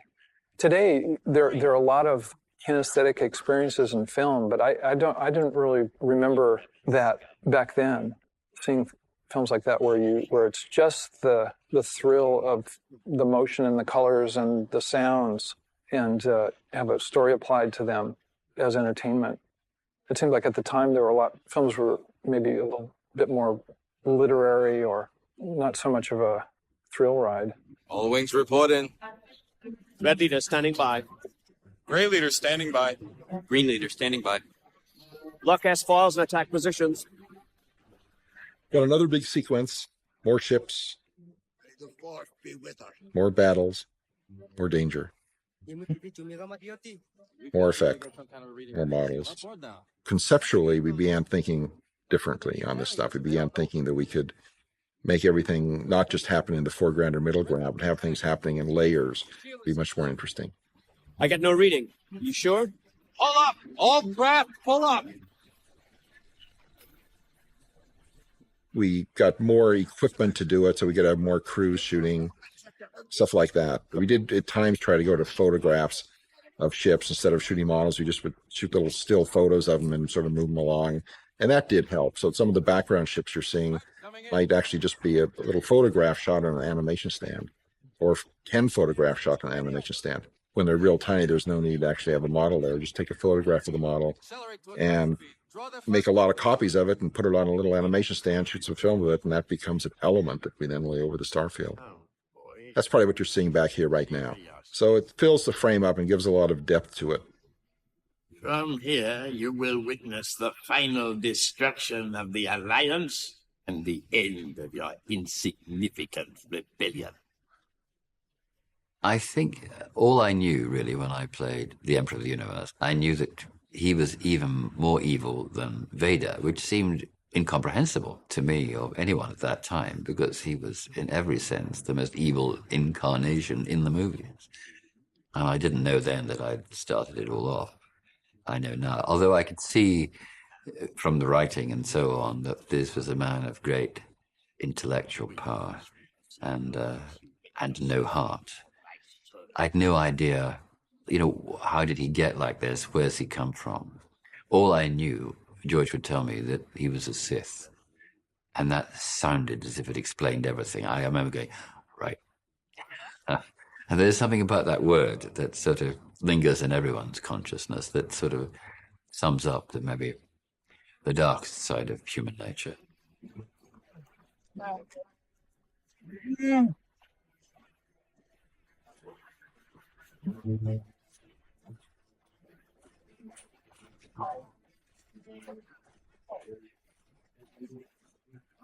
Today, there are a lot of kinesthetic experiences in film, but I didn't really remember that back then, seeing films like that where it's just the thrill of the motion and the colors and the sounds, and have a story applied to them as entertainment. It seemed like at the time films were maybe a little bit more literary or not so much of a thrill ride. All wings reporting. Red leader standing by. Gray leader standing by. Green leader standing by. Lock S-files and attack positions. Got another big sequence, more ships, more battles, more danger, more effect, more models. Conceptually, we began thinking differently on this stuff. We began thinking that we could make everything not just happen in the foreground or middle ground, but have things happening in layers. Be much more interesting. I got no reading. You sure? Pull up! All craft, pull up! We got more equipment to do it, so we could have more crews shooting, stuff like that. We did at times try to go to photographs of ships instead of shooting models. We just would shoot little still photos of them and sort of move them along, and that did help. So some of the background ships you're seeing might actually just be a little photograph shot on an animation stand, or 10 photographs shot on an animation stand. When they're real tiny, there's no need to actually have a model there. Just take a photograph of the model and make a lot of copies of it and put it on a little animation stand, shoot some film with it, and that becomes an element that we then lay over the starfield. That's probably what you're seeing back here right now. So it fills the frame up and gives a lot of depth to it. From here, you will witness the final destruction of the Alliance and the end of your insignificant rebellion. I think all I knew, really, when I played the Emperor of the Universe, I knew that he was even more evil than Vader, which seemed incomprehensible to me or anyone at that time, because he was, in every sense, the most evil incarnation in the movies. And I didn't know then that I'd started it all off. I know now, although I could see from the writing and so on that this was a man of great intellectual power and no heart. I had no idea, how did he get like this? Where's he come from? All I knew, George would tell me that he was a Sith. And that sounded as if it explained everything. I remember going, right. And there's something about that word that sort of lingers in everyone's consciousness that sort of sums up maybe the dark side of human nature.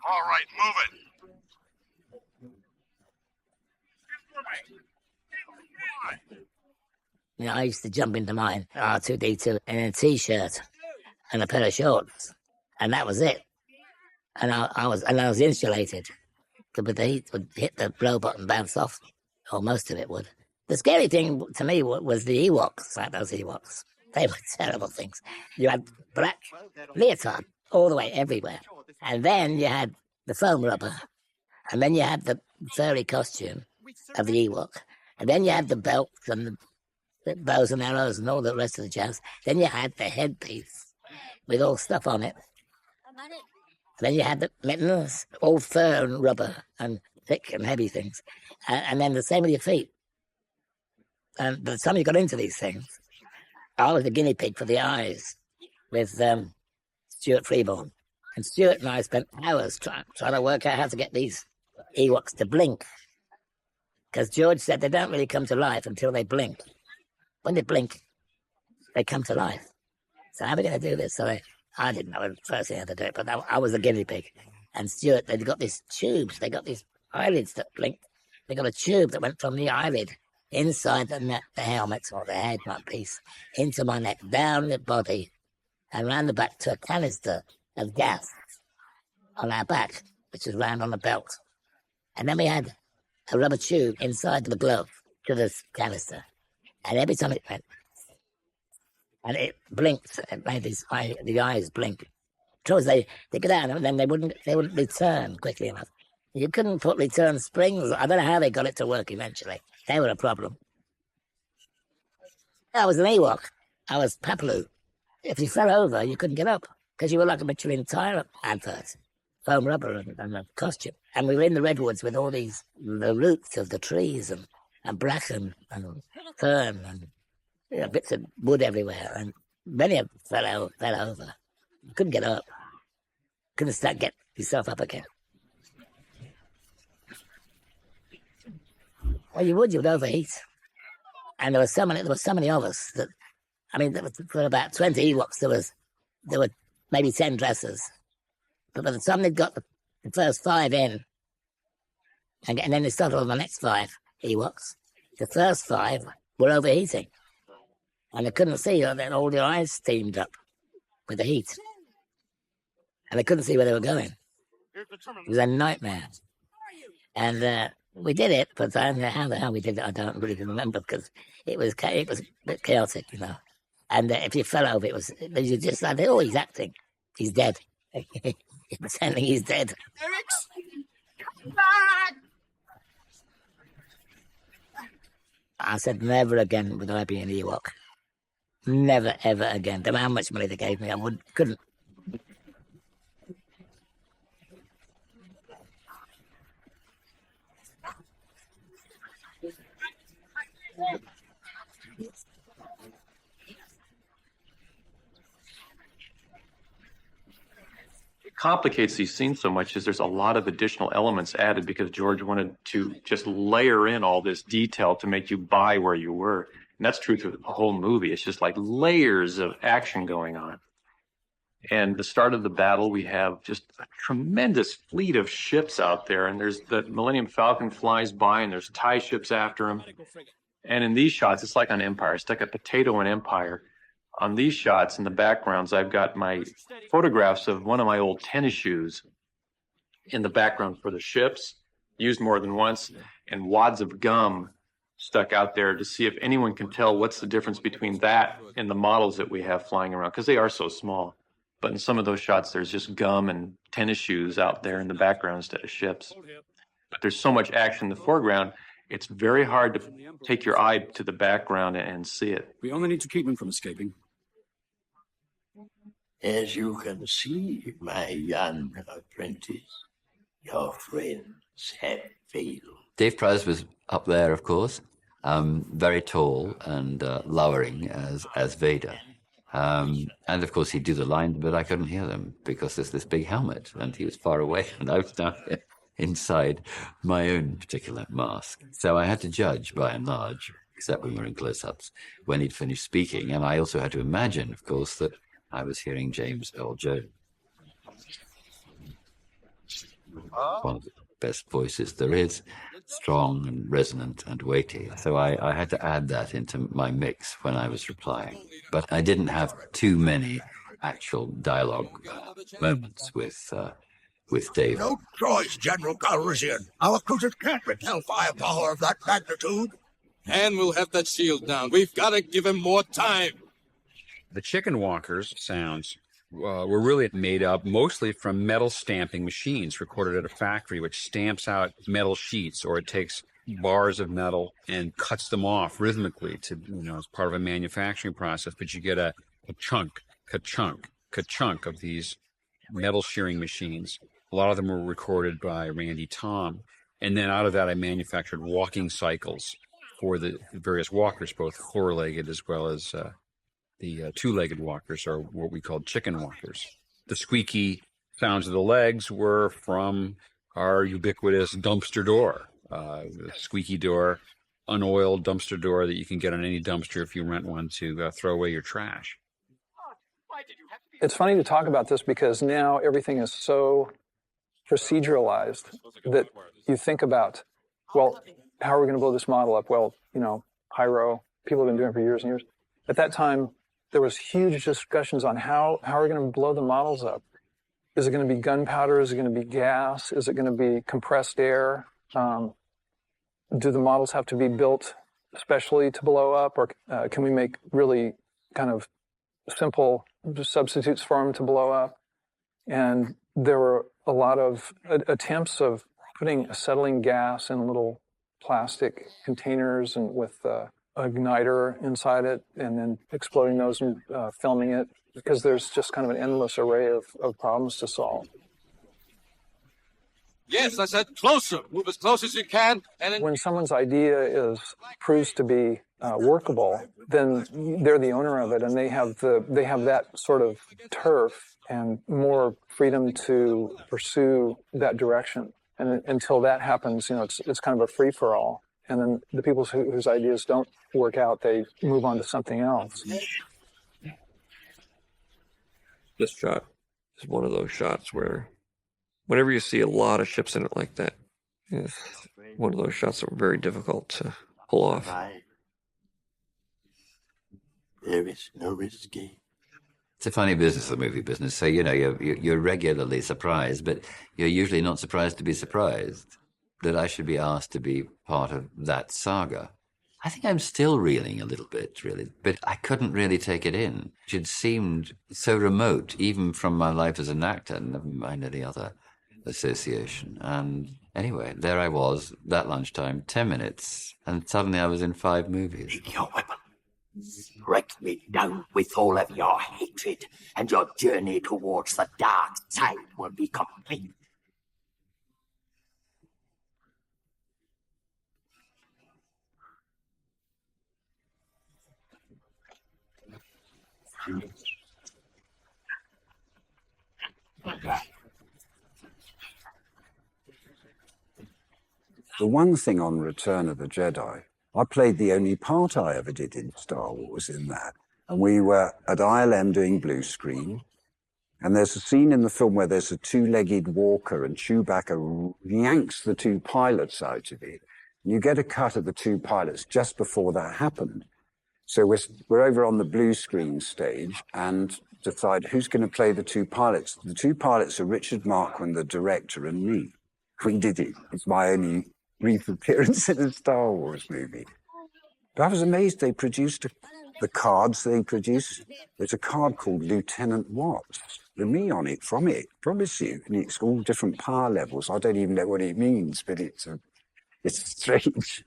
All right, move it. I used to jump into mine, R2-D2, in a T-shirt and a pair of shorts, and that was it. And I was insulated, but the heat would hit the robot and bounce off, or most of it would. The scary thing to me was the Ewoks, like those Ewoks. They were terrible things. You had black leotard all the way everywhere, and then you had the foam rubber, and then you had the furry costume of the Ewok, and then you had the belts and the bows and arrows and all the rest of the jazz. Then you had the headpiece with all stuff on it. Then you had the mittens, all fur and rubber and thick and heavy things. And then the same with your feet. And by the time you got into these things, I was the guinea pig for the eyes with Stuart Freeborn. And Stuart and I spent hours trying to work out how to get these Ewoks to blink. Because George said they don't really come to life until they blink. When they blink, they come to life. So how are we going to do this? So I didn't know the first thing how to do it, but I was the guinea pig. And Stuart, they'd got these tubes. They got these eyelids that blinked. They got a tube that went from the eyelid inside the helmet or the headlight piece into my neck, down the body, and round the back to a canister of gas on our back, which was round on the belt. And then we had a rubber tube inside the glove to this canister. And every time it went, and it blinked, it made the eyes blink. Trouble is they get out and then they wouldn't return quickly enough. You couldn't put return springs. I don't know how they got it to work eventually. They were a problem. I was an Ewok. I was Papalu. If you fell over, you couldn't get up because you were like a Michelin tire advert, foam rubber and a costume. And we were in the redwoods with all the roots of the trees and bracken and fern and bits of wood everywhere. And many of them fell over. You couldn't get up. Couldn't get yourself up again. Well, you would overheat. And there were so many of us that, for about 20 Ewoks, there were maybe 10 dressers. But by the time they'd got the first 5 in, and then they started on the next 5 Ewoks, the first 5 were overheating. And they couldn't see, all their eyes steamed up with the heat. And they couldn't see where they were going. It was a nightmare. And we did it, but how the hell we did it, I don't really remember, because it was a bit chaotic, you know. And if you fell over, you just like, oh, he's acting. He's dead. He's pretending he's dead. Eric's, come back! I said, never again would I be an Ewok. Never, ever again. No matter how much money they gave me, I couldn't. Complicates these scenes so much is there's a lot of additional elements added because George wanted to just layer in all this detail to make you buy where you were. And that's true through the whole movie. It's just like layers of action going on. And the start of the battle, we have just a tremendous fleet of ships out there. And there's the Millennium Falcon flies by and there's TIE ships after him. And in these shots, it's like on Empire. It's like a potato in Empire. On these shots in the backgrounds, I've got my photographs of one of my old tennis shoes in the background for the ships, used more than once, and wads of gum stuck out there to see if anyone can tell what's the difference between that and the models that we have flying around, because they are so small. But in some of those shots, there's just gum and tennis shoes out there in the background instead of ships. But there's so much action in the foreground, it's very hard to take your eye to the background and see it. We only need to keep him from escaping. As you can see, my young apprentice, your friends have failed. Dave Prowse was up there, of course, very tall and lowering as Vader. And of course, he'd do the lines, but I couldn't hear them because there's this big helmet and he was far away and I was down here inside my own particular mask. So I had to judge by and large, except when we were in close-ups, when he'd finished speaking. And I also had to imagine, of course, that I was hearing James Earl Jones, one of the best voices there is, strong and resonant and weighty. So I had to add that into my mix when I was replying. But I didn't have too many actual dialogue moments with Dave. No choice, General Calrissian. Our cruisers can't repel firepower of that magnitude. And we'll have that shield down. We've got to give him more time. The chicken walkers sounds were really made up mostly from metal stamping machines recorded at a factory, which stamps out metal sheets, or it takes bars of metal and cuts them off rhythmically to, as part of a manufacturing process. But you get a chunk, ka-chunk, ka-chunk of these metal shearing machines. A lot of them were recorded by Randy Tom. And then out of that, I manufactured walking cycles for the various walkers, both four-legged as well as the two-legged walkers, are what we called chicken walkers. The squeaky sounds of the legs were from our ubiquitous dumpster door, the squeaky door, unoiled dumpster door that you can get on any dumpster if you rent one to throw away your trash. It's funny to talk about this because now everything is so proceduralized that you think about, well, how are we going to blow this model up? Well, pyro, people have been doing it for years and years. At that time, there was huge discussions on how are we going to blow the models up? Is it going to be gunpowder? Is it going to be gas? Is it going to be compressed air? Do the models have to be built especially to blow up, or can we make really kind of simple substitutes for them to blow up? And there were a lot of attempts of putting acetylene gas in little plastic containers and with igniter inside it, and then exploding those and filming it, because there's just kind of an endless array of problems to solve. Yes, I said closer. Move as close as you can. And when someone's idea proves to be workable, then they're the owner of it, and they have that sort of turf and more freedom to pursue that direction. And until that happens, it's kind of a free for all. And then the people whose ideas don't work out, they move on to something else. This shot is one of those shots where whenever you see a lot of ships in it like that, it's one of those shots that were very difficult to pull off. There is no escape. It's a funny business, the movie business. So, you're regularly surprised, but you're usually not surprised to be surprised. that I should be asked to be part of that saga. I think I'm still reeling a little bit, really, but I couldn't really take it in. It seemed so remote, even from my life as an actor, never mind any other association. And anyway, there I was, that lunchtime, 10 minutes, and suddenly I was in 5 movies. Take your weapon. Strike me down with all of your hatred, and your journey towards the dark side will be complete. The one thing on Return of the Jedi, I played the only part I ever did in Star Wars in that. And we were at ILM doing blue screen. And there's a scene in the film where there's a 2-legged walker and Chewbacca yanks the 2 pilots out of it. You get a cut of the 2 pilots just before that happened. So we're over on the blue screen stage and decide who's going to play the 2 pilots. The 2 pilots are Richard Marquand, the director, and me. We did it. It's my only brief appearance in a Star Wars movie. But I was amazed they produced the cards they produced. There's a card called Lieutenant Watts, with me on it, from it, promise you. And it's all different power levels. I don't even know what it means, but it's strange.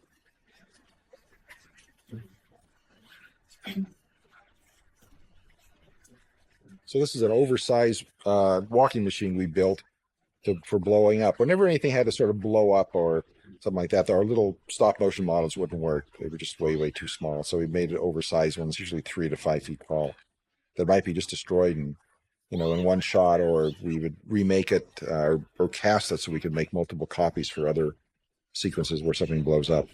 So this is an oversized walking machine we built for blowing up. Whenever anything had to sort of blow up or something like that, our little stop motion models wouldn't work. They were just way, way too small. So we made oversized ones, usually 3 to 5 feet tall, that might be just destroyed in one shot, or we would remake it or cast it so we could make multiple copies for other sequences where something blows up.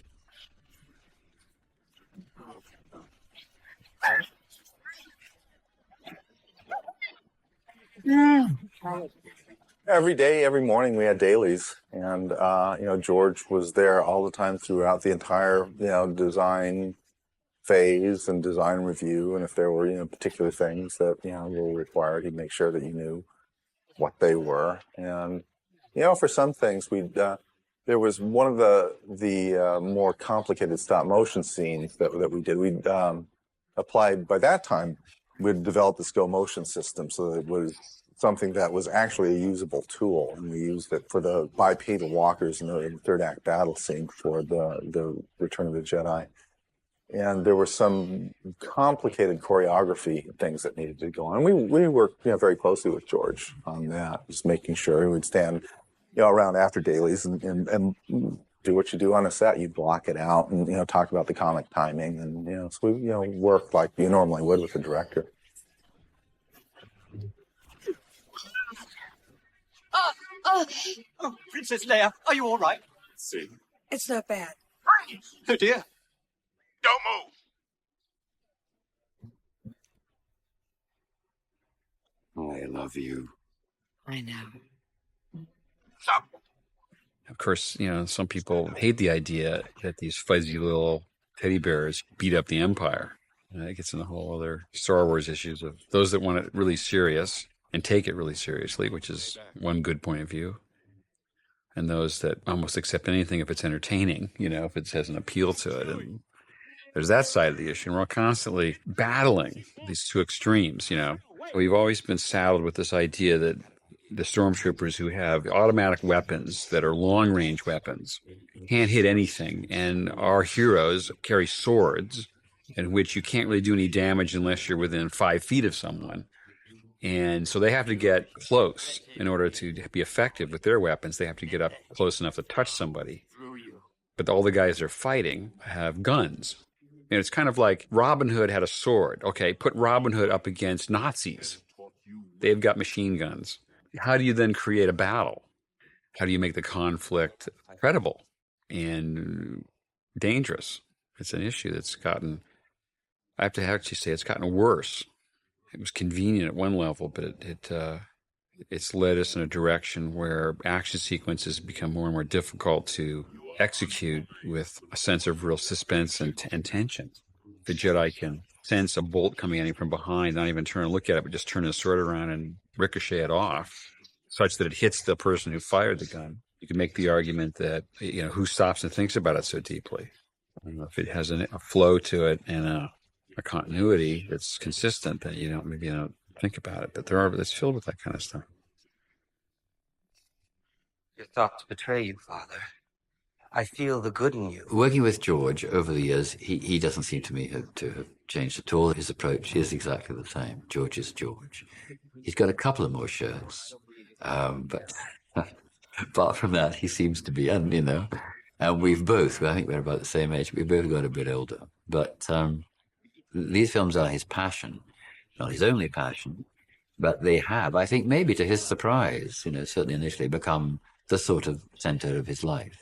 Every day, every morning, we had dailies, and George was there all the time throughout the entire design phase and design review. And if there were particular things that were required, he'd make sure that you knew what they were. And for some things, there was one of the more complicated stop motion scenes that we did. We'd applied by that time. We'd developed the skill motion system, so that it was something that was actually a usable tool, and we used it for the bipedal walkers in the 3rd act battle scene for the Return of the Jedi. And there were some complicated choreography things that needed to go on. We worked very closely with George on that, just making sure he would stand around after dailies and do what you do on a set. You block it out and talk about the comic timing, and so we work like you normally would with a director. Oh, Princess Leia, are you all right? See. It's not bad. Oh, dear. Don't move. I love you. I know. Stop. Of course, some people hate the idea that these fuzzy little teddy bears beat up the Empire. It gets into whole other Star Wars issues of those that want it really serious and take it really seriously, which is one good point of view. And those that almost accept anything if it's entertaining, if it has an appeal to it. And there's that side of the issue. And we're constantly battling these 2 extremes, We've always been saddled with this idea that the stormtroopers who have automatic weapons that are long-range weapons can't hit anything. And our heroes carry swords in which you can't really do any damage unless you're within 5 feet of someone. And so they have to get close in order to be effective with their weapons. They have to get up close enough to touch somebody. But all the guys they're fighting have guns. And it's kind of like Robin Hood had a sword. Okay, put Robin Hood up against Nazis. They've got machine guns. How do you then create a battle? How do you make the conflict credible and dangerous? It's an issue that's gotten, I have to actually say, it's gotten worse. It was convenient at one level, but it's led us in a direction where action sequences become more and more difficult to execute with a sense of real suspense and tension. The Jedi can sense a bolt coming at him from behind, not even turn and look at it, but just turn his sword around and ricochet it off, such that it hits the person who fired the gun. You can make the argument that, who stops and thinks about it so deeply? If it has a flow to it and a continuity that's consistent, then maybe you don't think about it. But it's filled with that kind of stuff. Your thoughts betray you, Father. I feel the good in you. Working with George over the years, he doesn't seem to me to have changed at all. His approach is exactly the same. George is George. He's got a couple of more shirts, but apart from that, he seems to be, and we've both, I think we're about the same age, we've both got a bit older. But these films are his passion, not his only passion, but they have, I think maybe to his surprise, certainly initially become the sort of center of his life.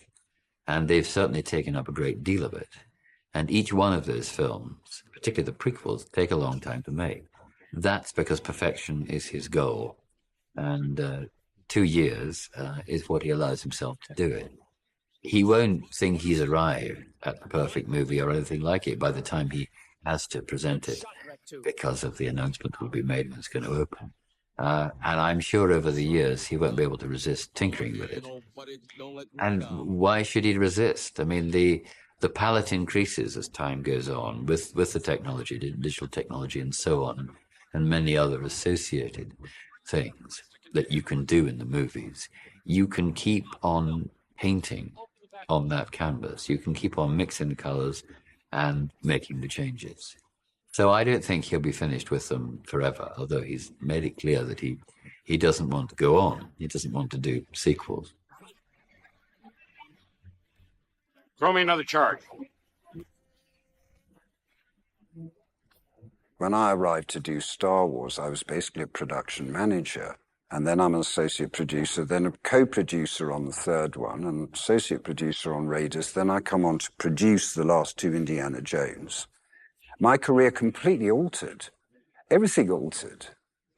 And they've certainly taken up a great deal of it. And each one of those films, particularly the prequels, take a long time to make. That's because perfection is his goal. And 2 years is what he allows himself to do it. He won't think he's arrived at the perfect movie or anything like it by the time he has to present it, because of the announcement will be made when it's going to open. And I'm sure over the years he won't be able to resist tinkering with it. And why should he resist? I mean, the palette increases as time goes on with the technology, digital technology and so on, and many other associated things that you can do in the movies. You can keep on painting on that canvas. You can keep on mixing the colors and making the changes. So I don't think he'll be finished with them forever, although he's made it clear that he doesn't want to go on. He doesn't want to do sequels. Throw me another charge. When I arrived to do Star Wars, I was basically a production manager. And then I'm an associate producer, then a co-producer on the third one, and associate producer on Raiders. Then I come on to produce the last two Indiana Jones. My career completely altered. Everything altered.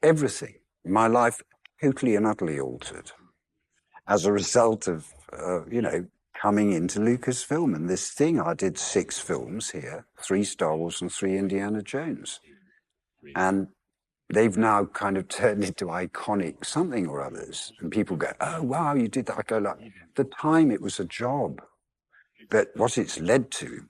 Everything. My life totally and utterly altered as a result of, coming into Lucasfilm. And this thing, I did 6 films here, 3 Star Wars and 3 Indiana Jones. And they've now kind of turned into iconic something or others. And people go, oh, wow, you did that. I go, like, at the time it was a job. But what it's led to,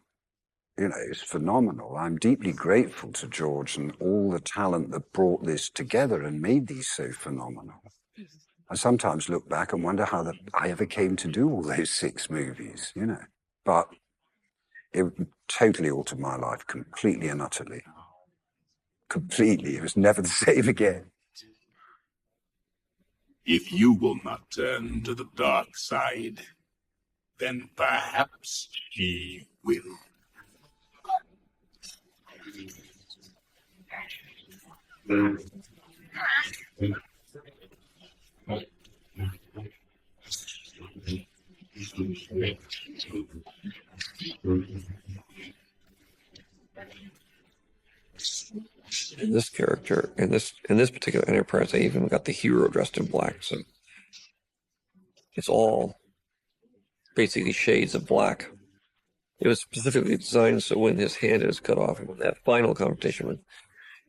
is phenomenal. I'm deeply grateful to George and all the talent that brought this together and made these so phenomenal. I sometimes look back and wonder how I ever came to do all those 6 movies, But it totally altered my life, completely and utterly. Completely. It was never the same again. If you will not turn to the dark side, then perhaps she will. In this character, in this particular Enterprise, I even got the hero dressed in black, so it's all basically shades of black. It was specifically designed so when his hand is cut off, and when that final confrontation with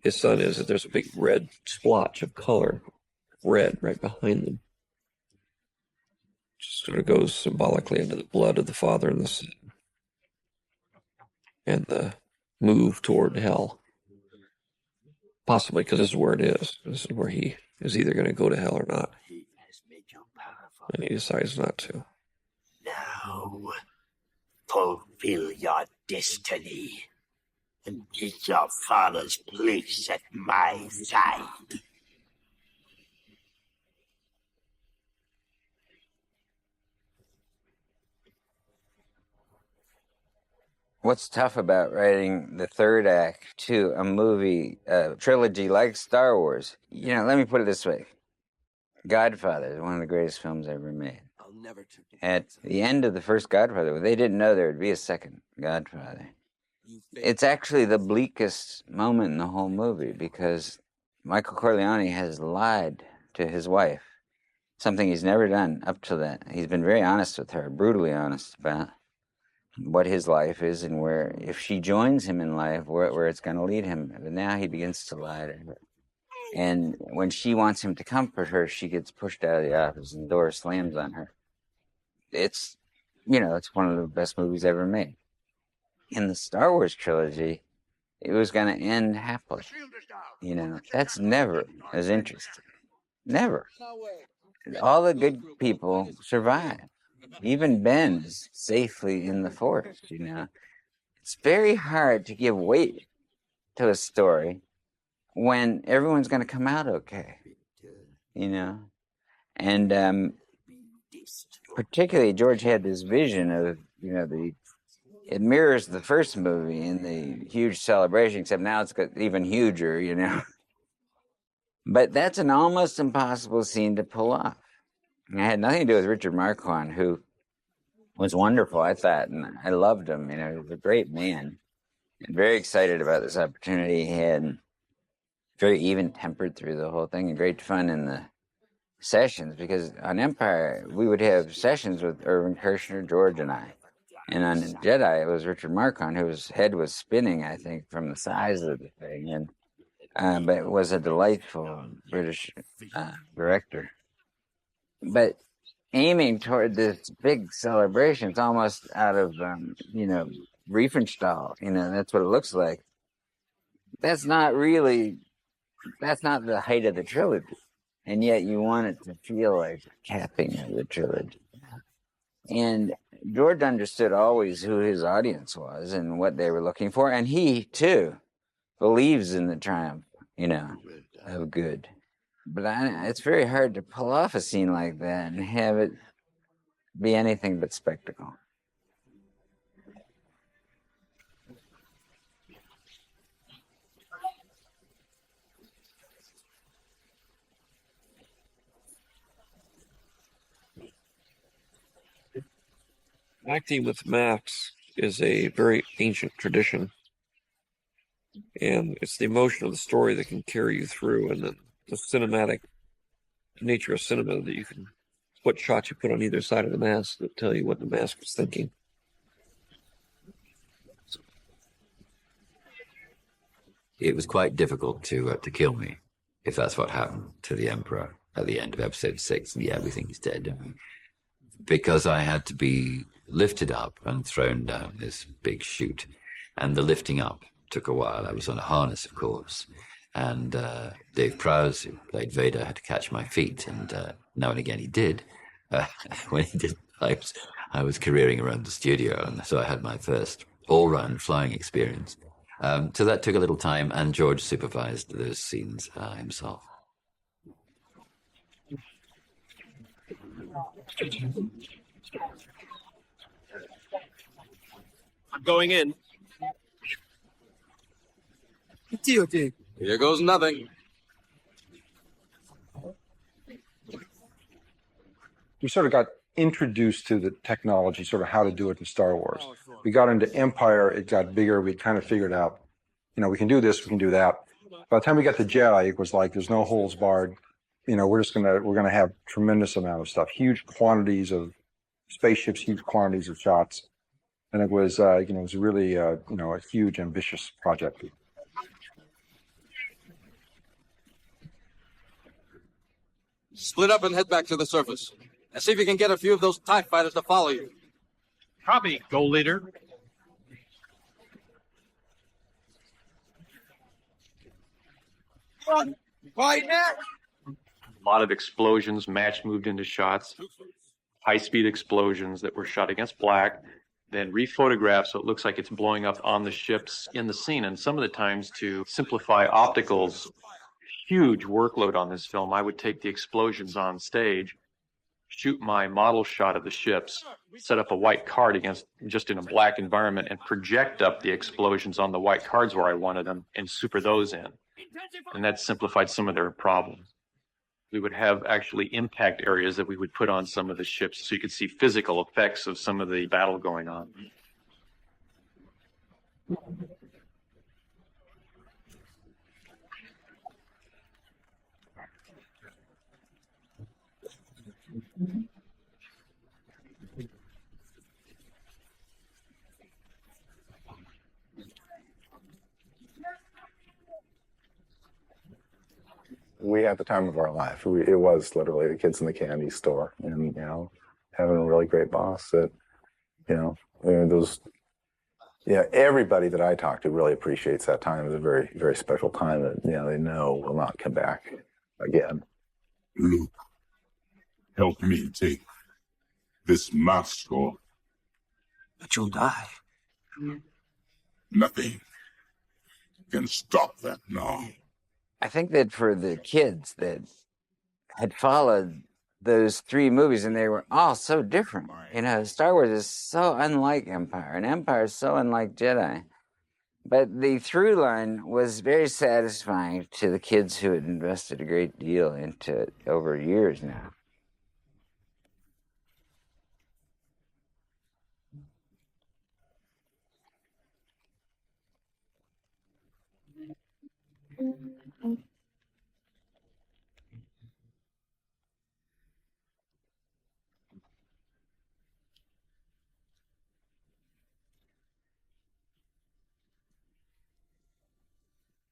his son is, that there's a big red splotch of color, red right behind them. Just sort of goes symbolically into the blood of the father and the son, and the move toward hell. Possibly because this is where it is. This is where he is either going to go to hell or not. And he decides not to. Now, fulfill your destiny and take your father's place at my side. What's tough about writing the third act to a movie, trilogy like Star Wars? Let me put it this way. Godfather is one of the greatest films ever made. At the end of the first Godfather, they didn't know there would be a second Godfather. It's actually the bleakest moment in the whole movie because Michael Corleone has lied to his wife, something he's never done up to that. He's been very honest with her, brutally honest about what his life is and where, if she joins him in life, where it's going to lead him. But now he begins to lie to her. And when she wants him to comfort her, she gets pushed out of the office and the door slams on her. it's, you know, it's one of the best movies ever made. In the Star Wars trilogy, it was going to end happily. You know, that's never as interesting. Never. All the good people survive. Even Ben is safely in the forest, you know. It's very hard to give weight to a story when everyone's going to come out okay, you know. And particularly George had this vision of, you know, it mirrors the first movie in the huge celebration, except now it's got even huger, you know. But that's an almost impossible scene to pull off. And it had nothing to do with Richard Marquand, who was wonderful, I thought, and I loved him. You know, he was a great man, and very excited about this opportunity he had. And very even-tempered through the whole thing, and great fun in the sessions, because on Empire, we would have sessions with Irvin Kershner, George, and I. And on Jedi, it was Richard Marquand, whose head was spinning, I think, from the size of the thing. And but it was a delightful British director. But aiming toward this big celebration, it's almost out of, you know, Riefenstahl. You know, that's what it looks like. That's not the height of the trilogy. And yet you want it to feel like a capping of the trilogy. And George understood always who his audience was and what they were looking for. And he, too, believes in the triumph, you know, of good. But it's very hard to pull off a scene like that and have it be anything but spectacle. Acting with masks is a very ancient tradition, and it's the emotion of the story that can carry you through, and the cinematic nature of cinema that you can, what shots you put on either side of the mask that tell you what the mask was thinking. It was quite difficult to kill me, if that's what happened to the Emperor at the end of episode 6. Yeah, we think he's dead, because I had to be lifted up and thrown down this big chute, and the lifting up took a while. I was on a harness, of course, and Dave Prowse, who played Vader, had to catch my feet, and now and again he did. When he did, I was careering around the studio, and so I had my first all-round flying experience. So that took a little time, and George supervised those scenes himself. I'm going in. Here goes nothing. We sort of got introduced to the technology, sort of how to do it in Star Wars. We got into Empire, it got bigger. We kind of figured out, you know, we can do this, we can do that. By the time we got to Jedi, it was like there's no holes barred. You know, we're gonna have tremendous amount of stuff, huge quantities of spaceships, huge quantities of shots, and it was, you know, it was really, you know, a huge, ambitious project. Split up and head back to the surface. And see if you can get a few of those TIE fighters to follow you. Copy, Gold Leader. Right now! A lot of explosions, match moved into shots, high-speed explosions that were shot against black, then rephotographed so it looks like it's blowing up on the ships in the scene. And some of the times, to simplify opticals, huge workload on this film, I would take the explosions on stage, shoot my model shot of the ships, set up a white card against just in a black environment, and project up the explosions on the white cards where I wanted them and super those in. And that simplified some of their problems. We would have actually impact areas that we would put on some of the ships so you could see physical effects of some of the battle going on. We had the time of our life. It was literally the kids in the candy store, and you know, having a really great boss that, those, everybody that I talk to really appreciates that time. It was a very, very special time that, they know will not come back again. Luke, help me take this mask off. But you'll die. Nothing can stop that now. I think that for the kids that had followed those 3 movies, and they were all so different. Star Wars is so unlike Empire, and Empire is so unlike Jedi. But the through line was very satisfying to the kids who had invested a great deal into it over years now.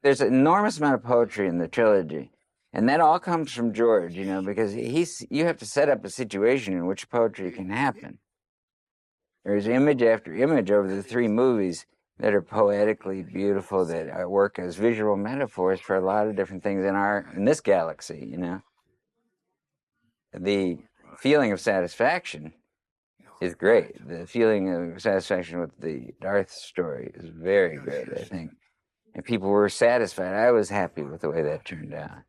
There's an enormous amount of poetry in the trilogy, and that all comes from George, because you have to set up a situation in which poetry can happen. There's image after image over the 3 movies that are poetically beautiful, that work as visual metaphors for a lot of different things in this galaxy, The feeling of satisfaction is great. The feeling of satisfaction with the Darth story is very great, I think. And people were satisfied. I was happy with the way that turned out.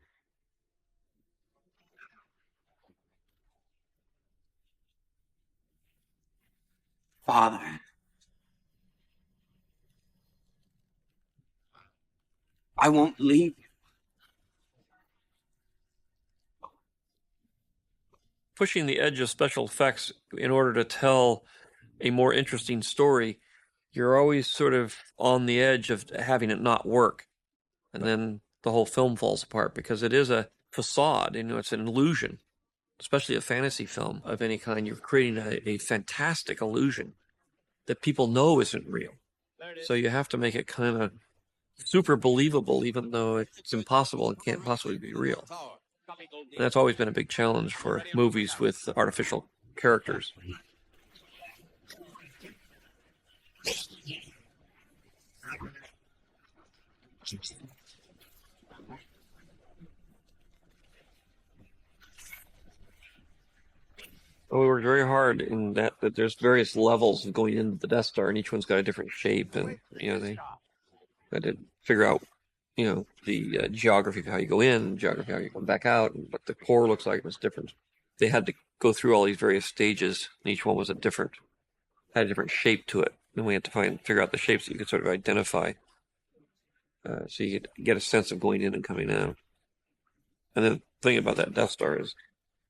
Father. I won't leave you. Pushing the edge of special effects in order to tell a more interesting story, you're always sort of on the edge of having it not work. And then the whole film falls apart because it is a facade, it's an illusion, especially a fantasy film of any kind. You're creating a fantastic illusion that people know isn't real. So you have to make it kind of super believable, even though it's impossible and can't possibly be real. And that's always been a big challenge for movies with artificial characters. We worked very hard in that there's various levels of going into the Death Star, and each one's got a different shape, and they had to figure out the geography of how you go in, geography of how you come back out, and what the core looks like was different. They had to go through all these various stages, and each one was had a different shape to it. And we had to figure out the shapes that you could sort of identify, so you could get a sense of going in and coming out. And the thing about that Death Star is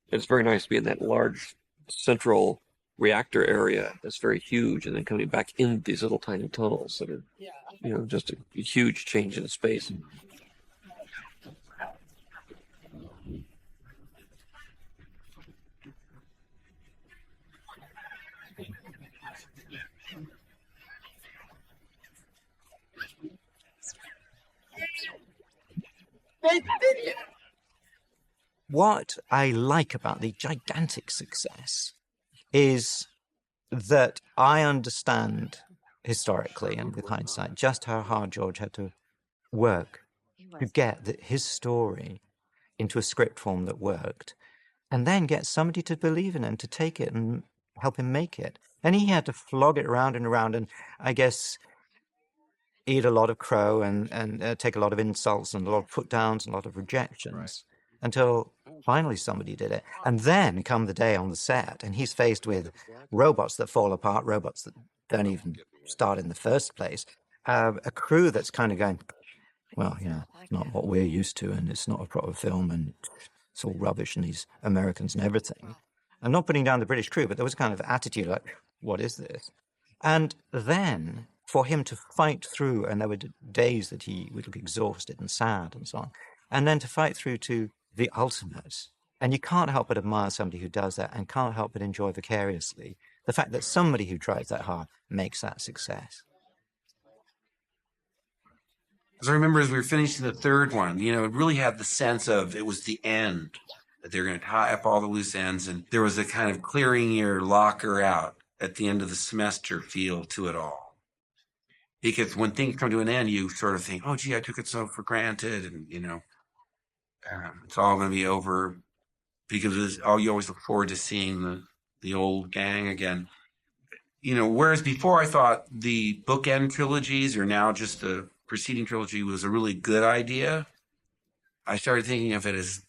it's very nice to be in that large central reactor area that's very huge, and then coming back in these little tiny tunnels that are, just a huge change in space. What I like about the gigantic success is that I understand historically and with hindsight just how hard George had to work to get his story into a script form that worked, and then get somebody to believe in it and to take it and help him make it. And he had to flog it around and around, and I guess eat a lot of crow and take a lot of insults and a lot of put downs and a lot of rejections, until finally somebody did it. And then come the day on the set, and he's faced with robots that fall apart, robots that don't even start in the first place, a crew that's kind of going, well, it's not what we're used to, and it's not a proper film, and it's all rubbish, and these Americans and everything. I'm not putting down the British crew, but there was a kind of attitude like, what is this? And then for him to fight through, and there were days that he would look exhausted and sad and so on, and then to fight through to the ultimate. And you can't help but admire somebody who does that, and can't help but enjoy vicariously the fact that somebody who tries that hard makes that success. As I remember, as we were finishing the third one, it really had the sense of it was the end. that they're going to tie up all the loose ends. And there was a kind of clearing your locker out at the end of the semester feel to it all. Because when things come to an end, you sort of think, oh, gee, I took it so for granted. And, it's all going to be over because you always look forward to seeing the old gang again. Whereas before I thought the bookend trilogies, or now just the preceding trilogy, was a really good idea, I started thinking of it as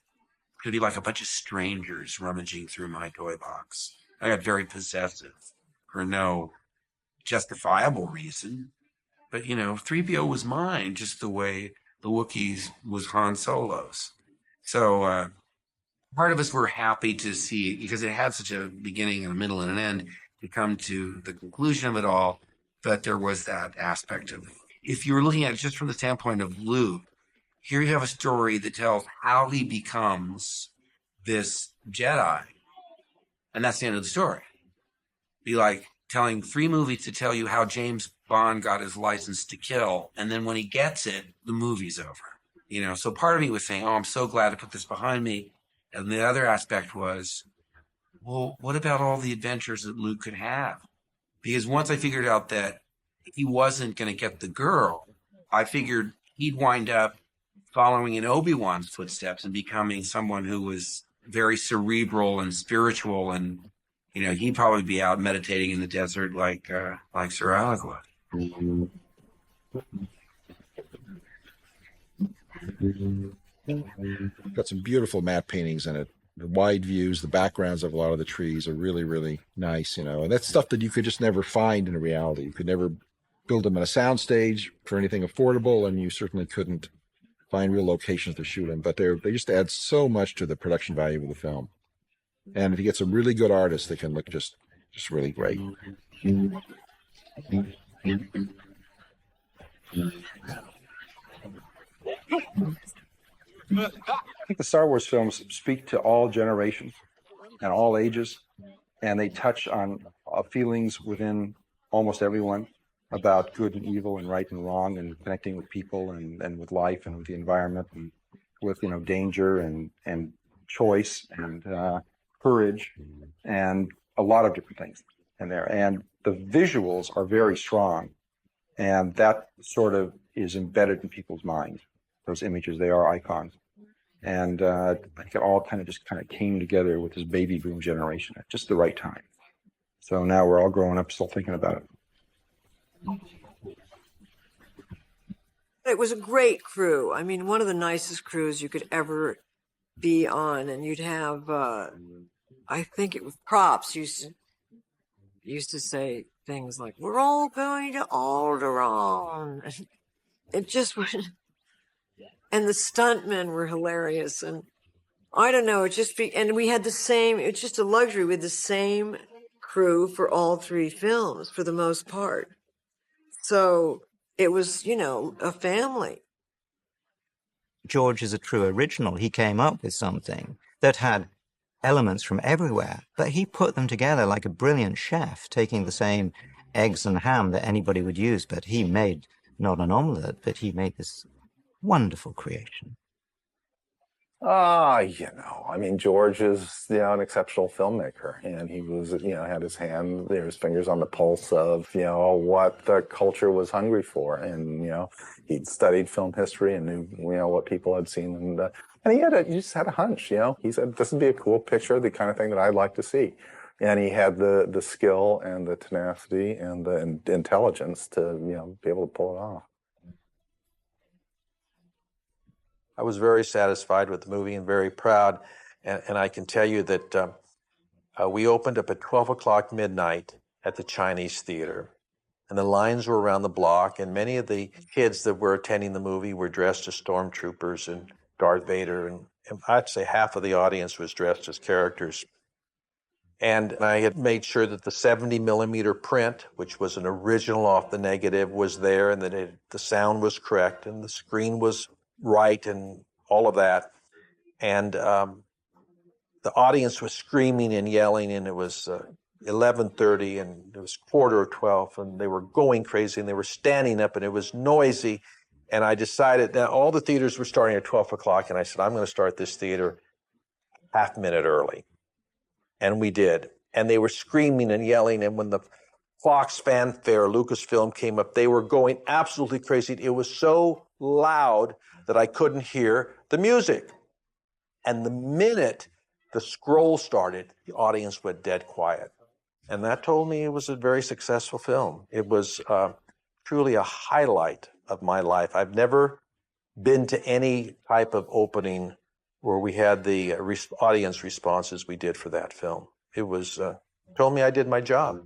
could be like a bunch of strangers rummaging through my toy box. I got very possessive for no justifiable reason. But, 3PO was mine, just the way the Wookiees was Han Solo's. So part of us were happy to see, because it had such a beginning and a middle and an end, to come to the conclusion of it all, but there was that aspect of it. If you were looking at it just from the standpoint of Luke, here you have a story that tells how he becomes this Jedi. And that's the end of the story. Be like telling 3 movies to tell you how James Bond got his license to kill. And then when he gets it, the movie's over. So part of me was saying, oh, I'm so glad to put this behind me. And the other aspect was, well, what about all the adventures that Luke could have? Because once I figured out that he wasn't going to get the girl, I figured he'd wind up following in Obi-Wan's footsteps and becoming someone who was very cerebral and spiritual, and he'd probably be out meditating in the desert like Sir Alec was. Got some beautiful matte paintings in it. The wide views, the backgrounds of a lot of the trees are really, really nice, and that's stuff that you could just never find in reality. You could never build them in a soundstage for anything affordable, and you certainly couldn't find real locations to shoot them, but they just add so much to the production value of the film. And if you get some really good artists, they can look just really great. I think the Star Wars films speak to all generations and all ages, and they touch on feelings within almost everyone about good and evil and right and wrong, and connecting with people and with life and with the environment, and with danger and choice and courage and a lot of different things in there. And the visuals are very strong, and that sort of is embedded in people's minds. Those images, they are icons. And I think it all kind of came together with this baby boom generation at just the right time. So now we're all growing up, still thinking about it. It was a great crew. I mean, one of the nicest crews you could ever be on. And you'd have, I think it was Props used to say things like, "We're all going to Alderaan." It just was, and the stuntmen were hilarious. And I don't know, and we had the same, it's just a luxury. We had the same crew for all 3 films for the most part. So it was, a family. George is a true original. He came up with something that had elements from everywhere, but he put them together like a brilliant chef, taking the same eggs and ham that anybody would use, but he made not an omelette, but he made this wonderful creation. George is, an exceptional filmmaker, and he was, had his fingers on the pulse of, what the culture was hungry for. And, he'd studied film history and knew, what people had seen. And he just had a hunch, he said, this would be a cool picture, the kind of thing that I'd like to see. And he had the skill and the tenacity and the intelligence to, be able to pull it off. I was very satisfied with the movie and very proud. And I can tell you that we opened up at 12 o'clock midnight at the Chinese Theater. And the lines were around the block. And many of the kids that were attending the movie were dressed as stormtroopers and Darth Vader. And I'd say half of the audience was dressed as characters. And I had made sure that the 70 millimeter print, which was an original off the negative, was there, and that the sound was correct and the screen was right and all of that. And the audience was screaming and yelling, and it was 11:30 and it was 11:45, and they were going crazy and they were standing up and it was noisy. And I decided that all the theaters were starting at 12 o'clock, and I said, I'm going to start this theater half minute early. And we did. And they were screaming and yelling. And when the Fox fanfare, Lucasfilm came up, they were going absolutely crazy. It was so loud that I couldn't hear the music. And the minute the scroll started, the audience went dead quiet. And that told me it was a very successful film. It was truly a highlight of my life. I've never been to any type of opening where we had the audience responses we did for that film. It was told me I did my job.